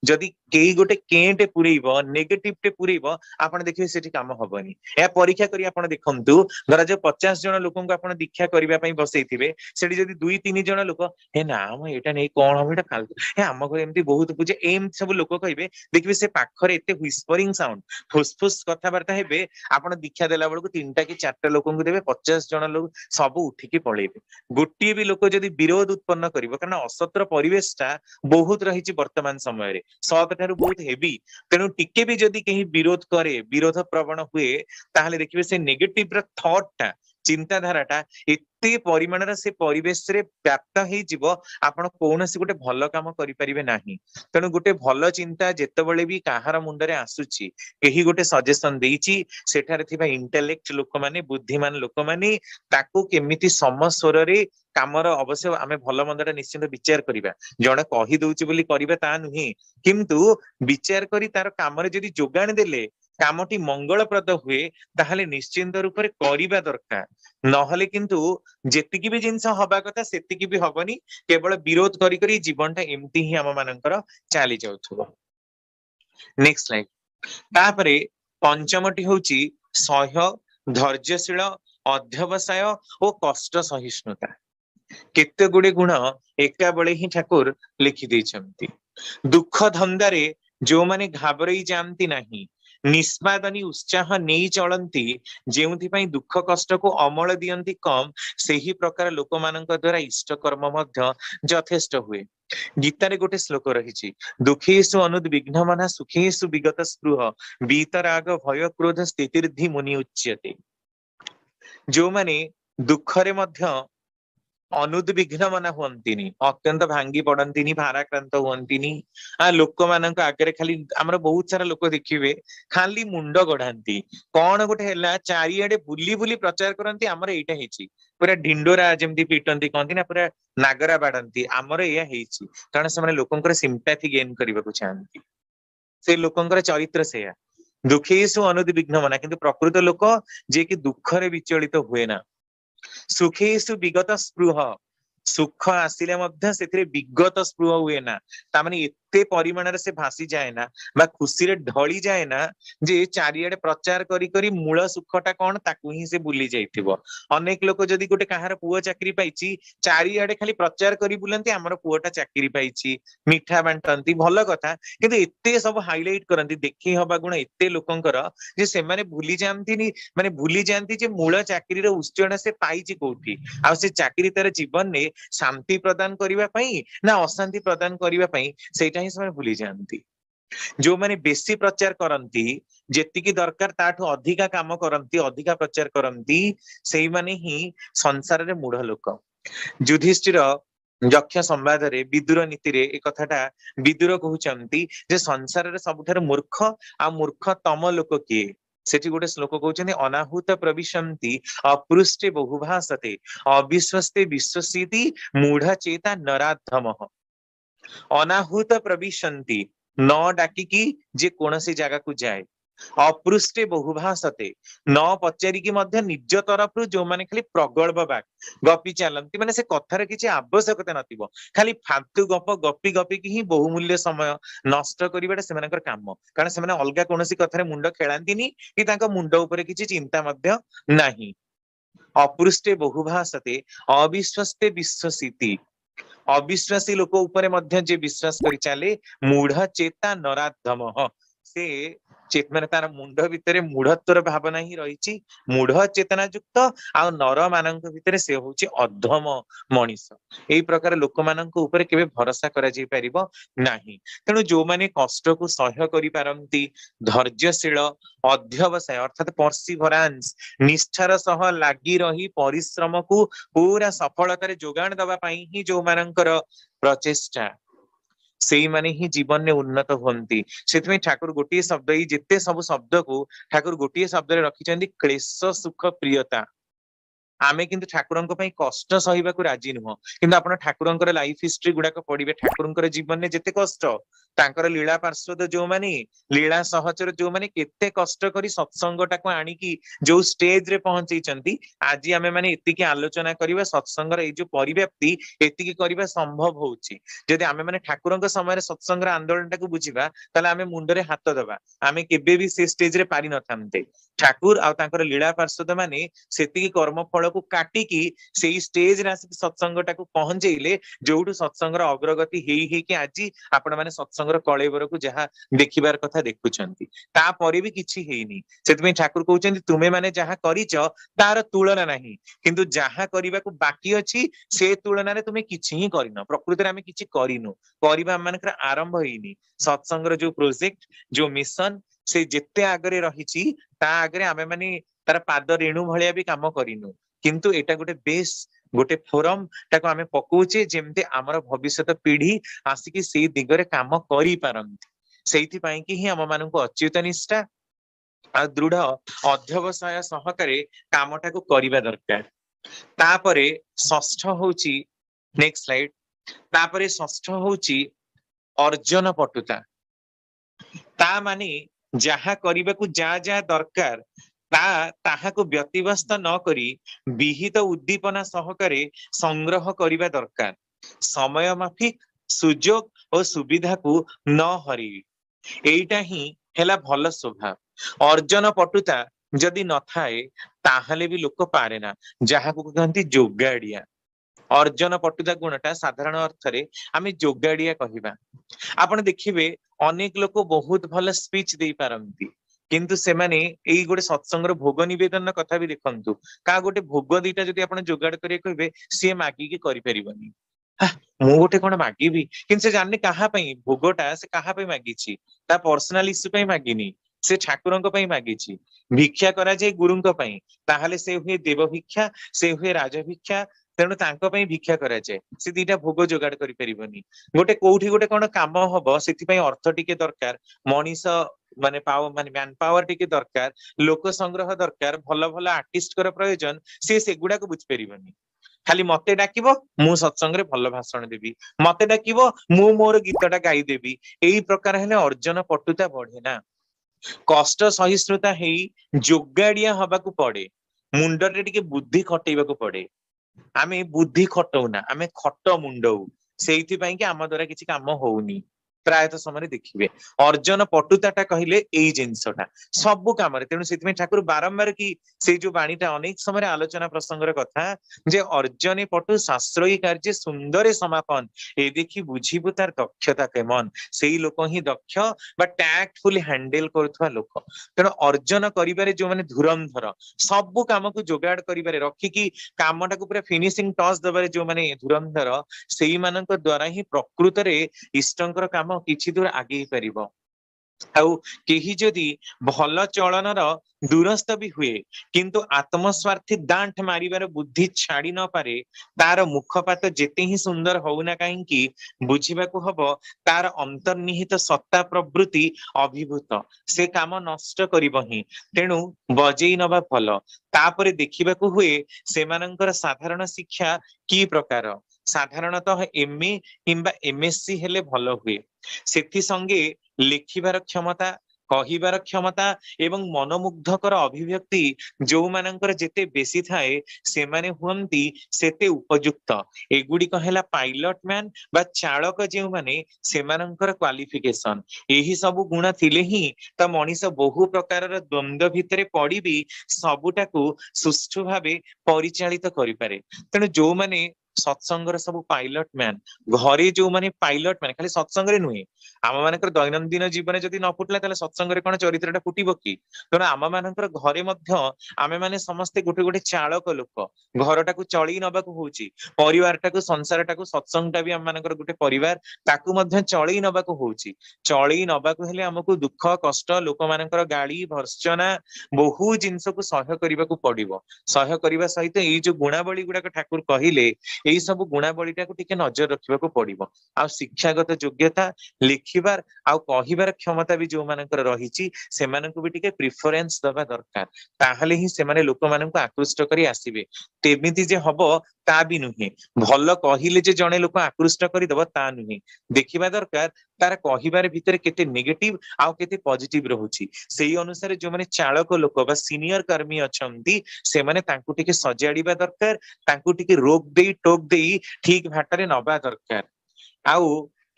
जदि केई गोटे केटे पुरैबो नेगेटिव टे पुरैबो आपण देखिबे सेठी काम हबनी या परीक्षा करी आपण देखंतु धरा जो 50 जन लोकन को आपण दीक्षा करिबा पई बसैथिबे सेठी जदि 2-3 जन लोक हे ना हम एटा नै कोन हम एटा फालतू हे हम घर एम्ति बहुत पूजे एम सब लोक कहिबे देखिबे से पाखरे एते व्हिस्परिंग साउंड फुसफुस कथा वार्ता हेबे आपण दीक्षा देला बेलको 3टा कि 4टा लोकन को देबे 50 जन लोक सब उठिकी पळेबे गोटी भी लोक जदि विरोध उत्पन्न करिवो कारण असत्र परिवेशटा बहुत रहिछि वर्तमान समय रे सत ठारू बहुत हेवी तेणु टिके भी जदि केही विरोध करे विरोध प्रवण हुए ताहले देखिबे से नेगेटिव र थॉट टा ଚିନ୍ତାଧାରାଟା ଏତେ ପରିମାଣର ସେ ପରିବେଶରେ ବ୍ୟାପ୍ତ ହେଇଯିବ, ଆପଣ କୌଣସି ଗୋଟେ ଭଲ କାମ କରିପାରିବେ ନାହିଁ। ତେଣୁ ଗୋଟେ ଭଲ ଚିନ୍ତା ଯେତେବେଳେ ବି କାହାର ମୁଣ୍ଡରେ ଆସୁଛି, କେହି ଗୋଟେ ସଜେସନ ଦେଇଛି, ସେଠାରେ ଥିବା ଇଣ୍ଟେଲେକ୍ଟ ଲୋକମାନେ, ବୁଦ୍ଧିମାନ ଲୋକମାନେ ତାକୁ କେମିତି ସମସ୍ୱରରେ କାମର, ଅବଶ୍ୟ ଆମେ ଭଲ ମନ୍ଦଟା ନିଶ୍ଚିନ୍ତ ବିଚାର କରିବା, ଜଣେ କହି ଦଉଛି ବୋଲି କରିବା ତା ନୁହେଁ, କିନ୍ତୁ ବିଚାର କରି ତାର କାମରେ ଯଦି ଯୋଗାଣ ଦେଲେ କାମଟି ମଙ୍ଗଳପ୍ରଦ ହୁଏ, ତାହେଲେ ନିଶ୍ଚିନ୍ତ ରୂପରେ କରିବା ଦରକାର। ନହେଲେ କିନ୍ତୁ ଯେତିକି ବି ଜିନିଷ ହବା କଥା ସେତିକି ବି ହବନି, କେବଳ ବିରୋଧ କରି କରି ଜୀବନଟା ଏମିତି ହିଁ ଆମ ମାନଙ୍କର ଚାଲି ଯାଉଥିବ। Next slide. ତାପରେ ପଞ୍ଚମଟି ହଉଛି ସହ୍ୟ, ଧୈର୍ଯ୍ୟଶୀଳ, ଅଧ୍ୟବସାୟ ଓ କଷ୍ଟ ସହିଷ୍ଣୁତା। କେତେ ଗୁଡେ ଗୁଣ ଏକାବେଳେ ହିଁ ଠାକୁର ଲେଖି ଦେଇଛନ୍ତି। ଦୁଃଖ ଧନ୍ଦାରେ ଯୋଉମାନେ ଘାବରେଇ ଯାଆନ୍ତି ନାହିଁ, ନିଷ୍ପାଦନୀ ଉତ୍ସାହ ନେଇ ଚଳନ୍ତି, ଯେଉଁଥିପାଇଁ ଦୁଃଖ କଷ୍ଟକୁ ଅମଳ ଦିଅନ୍ତି କମ, ସେହି ପ୍ରକାର ଲୋକମାନଙ୍କ ଦ୍ଵାରା ଇଷ୍ଟ କର୍ମ ମଧ୍ୟ ଯଥେଷ୍ଟ ହୁଏ। ଗୀତାରେ ଗୋଟେ ଶ୍ଲୋକ ରହିଛି, ଦୁଃଖେଷୁ ଅନୁଦ୍ବିଗ୍ନ ମନା ସୁଖେଷୁ ବିଗତ ସ୍ପୃହ ବୀତରାଗ ଭୟ କ୍ରୋଧ ସ୍ଥିତିର୍ଧି ମୁନି ଉଚ୍ୟତେ। ଯୋଉମାନେ ଦୁଃଖରେ ମଧ୍ୟ ଅନୁଦ୍ବିଗ୍ନ ମନା ହୁଅନ୍ତିନି, ଅତ୍ୟନ୍ତ ଭାଙ୍ଗି ପଡନ୍ତିନି, ଭାରାକ୍ରାନ୍ତ ହୁଅନ୍ତିନି, ଲୋକମାନଙ୍କ ଆଗରେ ଖାଲି, ଆମର ବହୁତ ସାରା ଲୋକ ଦେଖିବେ ଖାଲି ମୁଣ୍ଡ ଗଢାନ୍ତି, କଣ ଗୋଟେ ହେଲା ଚାରିଆଡେ ବୁଲି ବୁଲି ପ୍ରଚାର କରନ୍ତି ଆମର ଏଇଟା ହେଇଛି, ପୁରା ଢିଣ୍ଡୋରା ଯେମିତି ପିଟନ୍ତି, କହନ୍ତି ନା ପୁରା ନାଗରା ବାଡନ୍ତି, ଆମର ଏଇଆ ହେଇଛି। କାରଣ ସେମାନେ ଲୋକଙ୍କର ସିମ୍ପାଥି ଗେନ୍ କରିବାକୁ ଚାହାନ୍ତି, ସେ ଲୋକଙ୍କର ଚରିତ୍ର ସେଇଆ, ଦୁଃଖେଷୁ ଅନୁଦ୍ବିଗ୍ନ ମନା। କିନ୍ତୁ ପ୍ରକୃତ ଲୋକ ଯିଏକି ଦୁଃଖରେ ବିଚଳିତ ହୁଏ ନା, ସୁଖେଷୁ ବିଗତ ସ୍ପୃହ, ସୁଖ ଆସିଲେ ମଧ୍ୟ ସେଥିରେ ବିଗତ ସ୍ପୃହ ହୁଏ ନା, ତାମାନେ ଏତେ ପରିମାଣରେ ସେ ଭାସି ଯାଏ ନା ବା ଖୁସିରେ ଢଳି ଯାଏ ନା, ଯେ ଚାରିଆଡେ ପ୍ରଚାର କରି କରି ମୂଳ ସୁଖଟା କଣ ତାକୁ ହିଁ ସେ ଭୁଲି ଯାଇଥିବ। ଅନେକ ଲୋକ ଯଦି ଗୋଟେ କାହାର ପୁଅ ଚାକିରି ପାଇଛି, ଚାରିଆଡେ ଖାଲି ପ୍ରଚାର କରି ବୁଲନ୍ତି ଆମର ପୁଅଟା ଚାକିରି ପାଇଛି, ମିଠା ବାଣ୍ଟନ୍ତି, ଭଲ କଥା, କିନ୍ତୁ ଏତେ ସବୁ ହାଇଲାଇଟ କରନ୍ତି, ଦେଖେଇ ହବା ଗୁଣ ଏତେ ଲୋକଙ୍କର, ଯେ ସେମାନେ ଭୁଲି ଯାଆନ୍ତିନି, ମାନେ ଭୁଲି ଯାଆନ୍ତି ଯେ ମୂଳ ଚାକିରିର ଉତ୍ସଟା ସେ ପାଇଛି କୋଉଠି, ଆଉ ସେ ଚାକିରି ତାର ଜୀବନରେ ଶାନ୍ତି ପ୍ରଦାନ କରିବା ପାଇଁ ନା ଅଶାନ୍ତି ପ୍ରଦାନ କରିବା ପାଇଁ, ସେଇଟା ହିଁ ସେମାନେ ଭୁଲି ଯାଆନ୍ତି। ଯୋଉମାନେ ବେଶୀ ପ୍ରଚାର କରନ୍ତି, ଯେତିକି ଦରକାର ତାଠୁ ଅଧିକା କାମ କରନ୍ତି, ଅଧିକା ପ୍ରଚାର କରନ୍ତି, ସେଇମାନେ ହିଁ ସଂସାରରେ ମୂଢ ଲୋକ। ଯୁଧିଷ୍ଠିର ଯକ୍ଷ ସମ୍ବାଦରେ ବିଦୁର ନୀତିରେ ଏ କଥାଟା ବିଦୁର କହୁଛନ୍ତି ଯେ ସଂସାରରେ ସବୁଠାରୁ ମୂର୍ଖ ଆଉ ମୂର୍ଖତମ ଲୋକ କିଏ? ସେଠି ଗୋଟେ ଶ୍ଲୋକ କହୁଛନ୍ତି, ଅନାହୁତ ପ୍ରବିଶନ୍ତି ଅପୃଷ୍ଟେ ବହୁଭାସତେ ଅବିଶ୍ୱସ୍ତେ ବିଶ୍ୱସୀତି ମୂଢ ଚେତା ନରାଧମଃ। ଅନାହୁତ ପ୍ରବିଶନ୍ତି, ନ ଡାକିକି ଯେ କୌଣସି ଜାଗାକୁ ଯାଏ, ଅପୃଷ୍ଟେ ବହୁଭାସତେ, ନ ପଚାରିକି ମଧ୍ୟ ନିଜ ତରଫରୁ ଯୋଉମାନେ ଖାଲି ପ୍ରଗଳ୍ଭ ବାକ୍ ଗପି ଚାଲନ୍ତି, ମାନେ ସେ କଥାର କିଛି ଆବଶ୍ୟକତା ନଥିବ, ଖାଲି ଫାଲତୁ ଗପ ଗପି ଗପିକି ହିଁ ବହୁମୂଲ୍ୟ ସମୟ ନଷ୍ଟ କରିବାଟା ସେମାନଙ୍କର କାମ। କାରଣ ସେମାନେ ଅଲଗା କୌଣସି କଥାରେ ମୁଣ୍ଡ ଖେଳାନ୍ତିନି, କି ତାଙ୍କ ମୁଣ୍ଡ ଉପରେ କିଛି ଚିନ୍ତା ମଧ୍ୟ ନାହିଁ। ଅପୃଷ୍ଟେ ବହୁଭାସତେ ଅବିଶ୍ୱସ୍ତେ ବିଶ୍ୱସୀତି, ଅବିଶ୍ୱାସୀ ଲୋକ ଉପରେ ମଧ୍ୟ ଯେ ବିଶ୍ୱାସ କରି ଚାଲେ, ମୂଢ ଚେତା ନରାଧମଃ, ସେ ମାନେ ତାର ମୁଣ୍ଡ ଭିତରେ ମୂଢତ୍ୱର ଭାବନା ହିଁ ରହିଛି, ମୂଢ ଚେତନା ଯୁକ୍ତ, ଆଉ ନର ମାନଙ୍କ ଭିତରେ ସେ ହଉଛି ଅଧମ ମଣିଷ। ଏଇ ପ୍ରକାର ଲୋକମାନଙ୍କ ଉପରେ କେବେ ଭରସା କରାଯାଇ ପାରିବ ନାହିଁ। ତେଣୁ ଯୋଉମାନେ କଷ୍ଟକୁ ସହ୍ୟ କରିପାରନ୍ତି, ଧୈର୍ଯ୍ୟଶୀଳ, ଅଧ୍ୟବସାୟ ଅର୍ଥାତ ପର୍ସିଭରାନ୍ସ, ନିଷ୍ଠାର ସହ ଲାଗି ରହି ପରିଶ୍ରମକୁ ପୁରା ସଫଳତାରେ ଯୋଗାଣ ଦବା ପାଇଁ ହିଁ ଯୋଉମାନଙ୍କର ପ୍ରଚେଷ୍ଟା, ସେଇମାନେ ହିଁ ଜୀବନରେ ଉନ୍ନତ ହୁଅନ୍ତି। ସେଥିପାଇଁ ଠାକୁର ଗୋଟିଏ ଶବ୍ଦ, ଏଇ ଯେତେ ସବୁ ଶବ୍ଦକୁ ଠାକୁର ଗୋଟିଏ ଶବ୍ଦରେ ରଖିଛନ୍ତି, କ୍ଲେଶ ସୁଖ ପ୍ରିୟତା। ଆମେ କିନ୍ତୁ ଠାକୁରଙ୍କ ପାଇଁ କଷ୍ଟ ସହିବାକୁ ରାଜି ନୁହଁ, କିନ୍ତୁ ଆପଣ ଠାକୁରଙ୍କର ଲାଇଫ ହିଷ୍ଟ୍ରି ଗୁଡାକ ପଢିବେ, ଠାକୁରଙ୍କର ଜୀବନରେ ଯେତେ କଷ୍ଟ, ତାଙ୍କର ଲୀଳା ପାର୍ଶ୍ୱଦ ଯୋଉମାନେ, ଲୀଳା ସହଚର ଯୋଉମାନେ କେତେ କଷ୍ଟ କରି ସତ୍ସଙ୍ଗଟାକୁ ଆଣିକି ଯୋଉ ଷ୍ଟେଜରେ ପହଞ୍ଚେଇଛନ୍ତି, ଆଜି ଆମେ ମାନେ ଏତିକି ଆଲୋଚନା କରିବା, ସତ୍ସଙ୍ଗର ଏଇ ଯୋଉ ପରିବ୍ୟାପ୍ତି ଏତିକି କରିବା ସମ୍ଭବ ହଉଛି ଯଦି ଆମେ ମାନେ ଠାକୁରଙ୍କ ସମୟରେ ସତ୍ସଙ୍ଗର ଆନ୍ଦୋଳନଟାକୁ ବୁଝିବା, ତାହେଲେ ଆମେ ମୁଣ୍ଡରେ ହାତ ଦେବା, ଆମେ କେବେ ବି ସେ ଷ୍ଟେଜରେ ପାରିନଥାନ୍ତେ। ଠାକୁର ଆଉ ତାଙ୍କର ଲୀଳା ପାର୍ଶ୍ୱଦ ମାନେ ସେତିକି କର୍ମ ଫଳକୁ କାଟିକି ସେଇ ଷ୍ଟେଜରେ ଆସିକି ସତ୍ସଙ୍ଗଟାକୁ ପହଞ୍ଚେଇଲେ, ଯୋଉଠୁ ସତ୍ସଙ୍ଗର ଅଗ୍ରଗତି ହେଇ ହେଇକି ଆଜି ଆପଣ ମାନେ ସତ୍ସଙ୍ଗର କଳେବରକୁ ଯାହା ଦେଖିବାର କଥା ଦେଖୁଛନ୍ତି, ତାପରେ ବି କିଛି ହେଇନି। ସେଥିପାଇଁ ଠାକୁର କହୁଛନ୍ତି, ତୁମେ ମାନେ ଯାହା କରିଛ ତାର ତୁଳନା ନାହିଁ, କିନ୍ତୁ ଯାହା କରିବାକୁ ବାକି ଅଛି ସେ ତୁଳନାରେ ତୁମେ କିଛି ହିଁ କରିନ। ପ୍ରକୃତରେ ଆମେ କିଛି କରିନୁ, କରିବା ଆମ ମାନଙ୍କର ଆରମ୍ଭ ହେଇନି। ସତ୍ସଙ୍ଗର ଯୋଉ ପ୍ରୋଜେକ୍ଟ, ଯୋଉ ମିଶନ, ସେ ଯେତେ ଆଗରେ ରହିଛି ତା ଆଗରେ ଆମେ ମାନେ ତାର ପାଦ ରେଣୁ ଭଳିଆ ବି କାମ କରିନୁ। किंतु एटा गोटे बेस गोटे फोरम ताको आमे पकोचे जेमते हमर भविष्यत पीढ़ी आसिकी सेई दिगरे काम करि पारंती सेइथि पई कि ही हम माननको अच्युत निष्ठा आ दृढ़ अध्यवसाय सहकारे कामटाको करिबा दरकार। तापरे षष्ठ होची नेक्स्ट स्लाइड तापरे षष्ठ होची अर्जन पटुता ता माने जहा करबाकू जा जा दरकार ता ताहाको व्यतिव्यस्त न करी विहित उद्दीपना सहकारे संग्रह करिबा दरकार समय माफिक सुजोग और सुविधा को न हरि एइटा ही हेला भल स्वभाव अर्जन पटुता जदि न थाए ताहले भी लोक पारे ना जहा को कहंती जोगाड़िया अर्जन पटुता गुणटा साधारण अर्थ रे आमे जोगाड़िया कहिबा आपण देखिबे अनेक लोक बहुत भल स्पीच दे पारंती किंतु सेमाने एई गोटे सत्संग भोग निवेदन कथा भी देखंतु का गोटे भोग दीटा जदि आपण जोगाड़ करिए कहबे से मागी के करि परिबनी मु गोटे कोन मागिबी किंतु से जानि कहा पई भोगटा से कहा पई मागिछि ता पर्सनल इश्यू पई मागिनी से ठाकुरंक पई मागिछि भिक्षा करा जाय गुरुंक पई ताहाले से हुए देव भिक्षा से हुए राज भिक्षा तेणु तांको पई भिक्षा करा जाय से दीटा भोग जोगाड़ करि परिबनी गोटे कोउठी गोटे कोन काम हबो सेति पई अर्थ टिके दरकार मनीष माने पावर माने मैन पावर टिके दरकार लोक संग्रह दरकार भल भल आर्टिस्ट कर प्रयोजन से सेगुडा को बुझ परिबनी खाली मते डाकिबो मु सत्संग रे भल भाषण देबी मते डाकिबो मु मोर गीतटा गाई देबी एई प्रकार हेले अर्जन पटुता बढ़े ना कष्ट सहिष्णुता हेई जोगाड़िया हबाकू पड़े मुंडरे टिके बुद्धि खटेइबाकू पड़े आमे बुद्धि खटौना आमे खट मुंडऊ सेइथि पई कि आम द्वारा किछि काम होउनी प्रायत समय देखिबे अर्जन पटुताटा कहिले एई जिंसटा सबु काम रे तेणु सेति में ठाकुर बारंबार की से जो बाणीटा अनेक समय आलोचना प्रसंगर कथा जे अर्जने पटु शास्त्रोई कार्य सुंदरे समापन ए देखि बुझिबु तार दक्षता केमन सेई लोक ही दक्ष बा टैक्टफुली हैंडल करथवा लोक तेणु अर्जन करिबारे जो माने धुरंधर सबु काम को जोगाड़ करिबारे रखी की कामटा को पूरा फिनिशिंग टच दबारे जो माने धुरंधर सेई मानक द्वारा ही प्रकृत रे इष्टंकर काम किछि दूर आगे परिबो आउ केही जदि भल चलनर दूरस्थ भी हुए किंतु आत्मस्वार्थी दांठ मारिबार बुद्धि छाड़ी न पारे तार मुखपात जेते ही सुंदर होउना काहेकि बुझिबाकू हबो तार अंतर्निहित सत्ता प्रवृत्ति अभिभूत से काम नष्ट करिबही तेणु बजेई नबा फल तापरे देखिबाकू हुए सेमानंकर साधारण शिक्षा की प्रकार साधारणतः एमए किंबा एमएससी हेले भल हुए सेथि संगे लिखिबार क्षमता कहिबार क्षमता एवं मनमुग्धकर अभिव्यक्ति जो मानकर जेते बेसी थाए से माने हुंती सेते उपयुक्त एगुडी कहला पायलट मैन बा चालक जे माने सेमानकर क्वालिफिकेशन एही सब गुण थिले ही त मनीष बहु प्रकार द्वंद्व भितरे पड़ी भी सबुटाकू सुष्ठु भावे परिचालित करि पारे तेणु जो माने सत्संगर सब पायलट मैन घरे जो माने पायलट मैन खाली सत्संग रे नुहे आम मानकर दैनंदिन जीवन जदि न फुटला ताले सत्संग रे कोन चरित्रटा फुटिबो कि तेणु आम मानकर घरे मध्य आमे माने समस्ते गोटे गोटे चालक लोक घरटाकू चली नबाकू होउची परिवारटाकू संसारटाकू सत्संगटा भी आम मानकर गोटे परिवार ताकू मध्य चली नबाकू होउची चली नबाकू हेले हमकू दुख कष्ट लोक मानकर गाली भर्त्सना बहु जिंस को सह्य करबाकू पड़िबो सह्य करबा सहित एई जो गुणावली गुडाक ठाकुर कहिले एई सब गुणावलीटाकू टिके नजर रखिबाकू पड़िबो आ शिक्षागत योग्यता लिखिबार आ कहिबार क्षमता भी जो मानकर रहिची सेमानकू भी टिके प्रिफरेंस दबा दरकार ताहले ही सेमाने लोक मानकू आकृष्ट करी आसीबे तेमिति जे हबो ता भी नुहे भल कहिले जे जणे लोक आकृष्ट करी दबो ता नुहे देखिबा दरकार तार कहिबार भितरे केते नेगेटिव आ केते पॉजिटिव रहउची सेही अनुसार जो माने चालक लोक बा सीनियर कर्मी अछंती से माने तांकू टिके सजाड़ीबा दरकार तांकू टिके रोक देई टोक देई ठीक भाटारे नबा दरकार आउ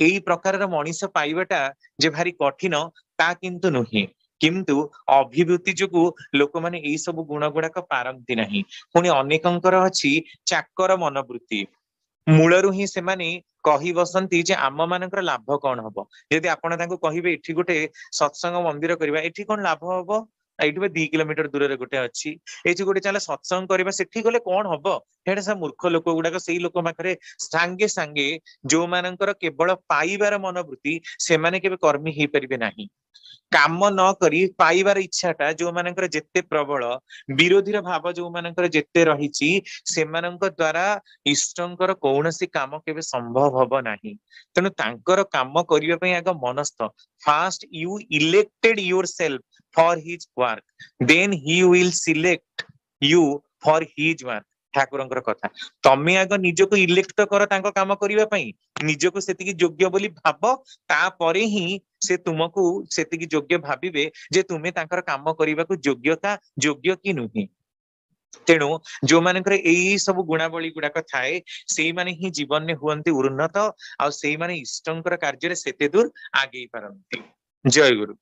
एई प्रकार मनीष पाइबाटा जे भारी कठिन ता किंतु नुहे किंतु अभिवृत्ति जोगु लोक माने एई सब गुण गुड़ाक पारंती नहीं पुणी अनेकंकर अछि चाकर मनोवृत्ति मूलरू ही से माने कही बसंती जे आम मानकर लाभ कौन हबो यदि आपण तांको कहिबे एठी गोटे सत्संग मंदिर करबा एठी कोन लाभ हबो एठी 2 किलोमीटर दूर रे गोटे अछि एठी गोटे चले सत्संग करबा सेठी गले कोन हबो हेडे सा मूर्ख लोक गुडाक सेही लोक माखरे सांगे सांगे जो मानकर केवल पाइबार मनोवृत्ति से माने केबे कर्मी हे परिबे नाही काम न करी पाइबार इच्छाटा जो मानकर जेते प्रबल विरोधीर भाव जो मानकर जेते रहिछि सेमानंक द्वारा इष्टंकर कौनसी काम केबे संभव हब नाही तेणु तांकर काम करिया पई आग मनस्थ first you elected yourself for his work then he will select you for his work ठाकुरंकर कथा तमे आग निजको इलेक्ट कर तांको काम करिया पई निजको सेतिकी योग्य बोली भाब तापरे ही से तुमको सेतिकी योग्य भाबिबे जे तुमे तांकर काम करिबाकू योग्य कि नुही तेणु जो मानकर एई सब गुणावली गुड़ाक थाए सेई माने ही जीवन में हुअन्ति उन्नत आ सेई माने इष्टंकर कार्य रे सेते दूर आगे पारंती जय गुरु।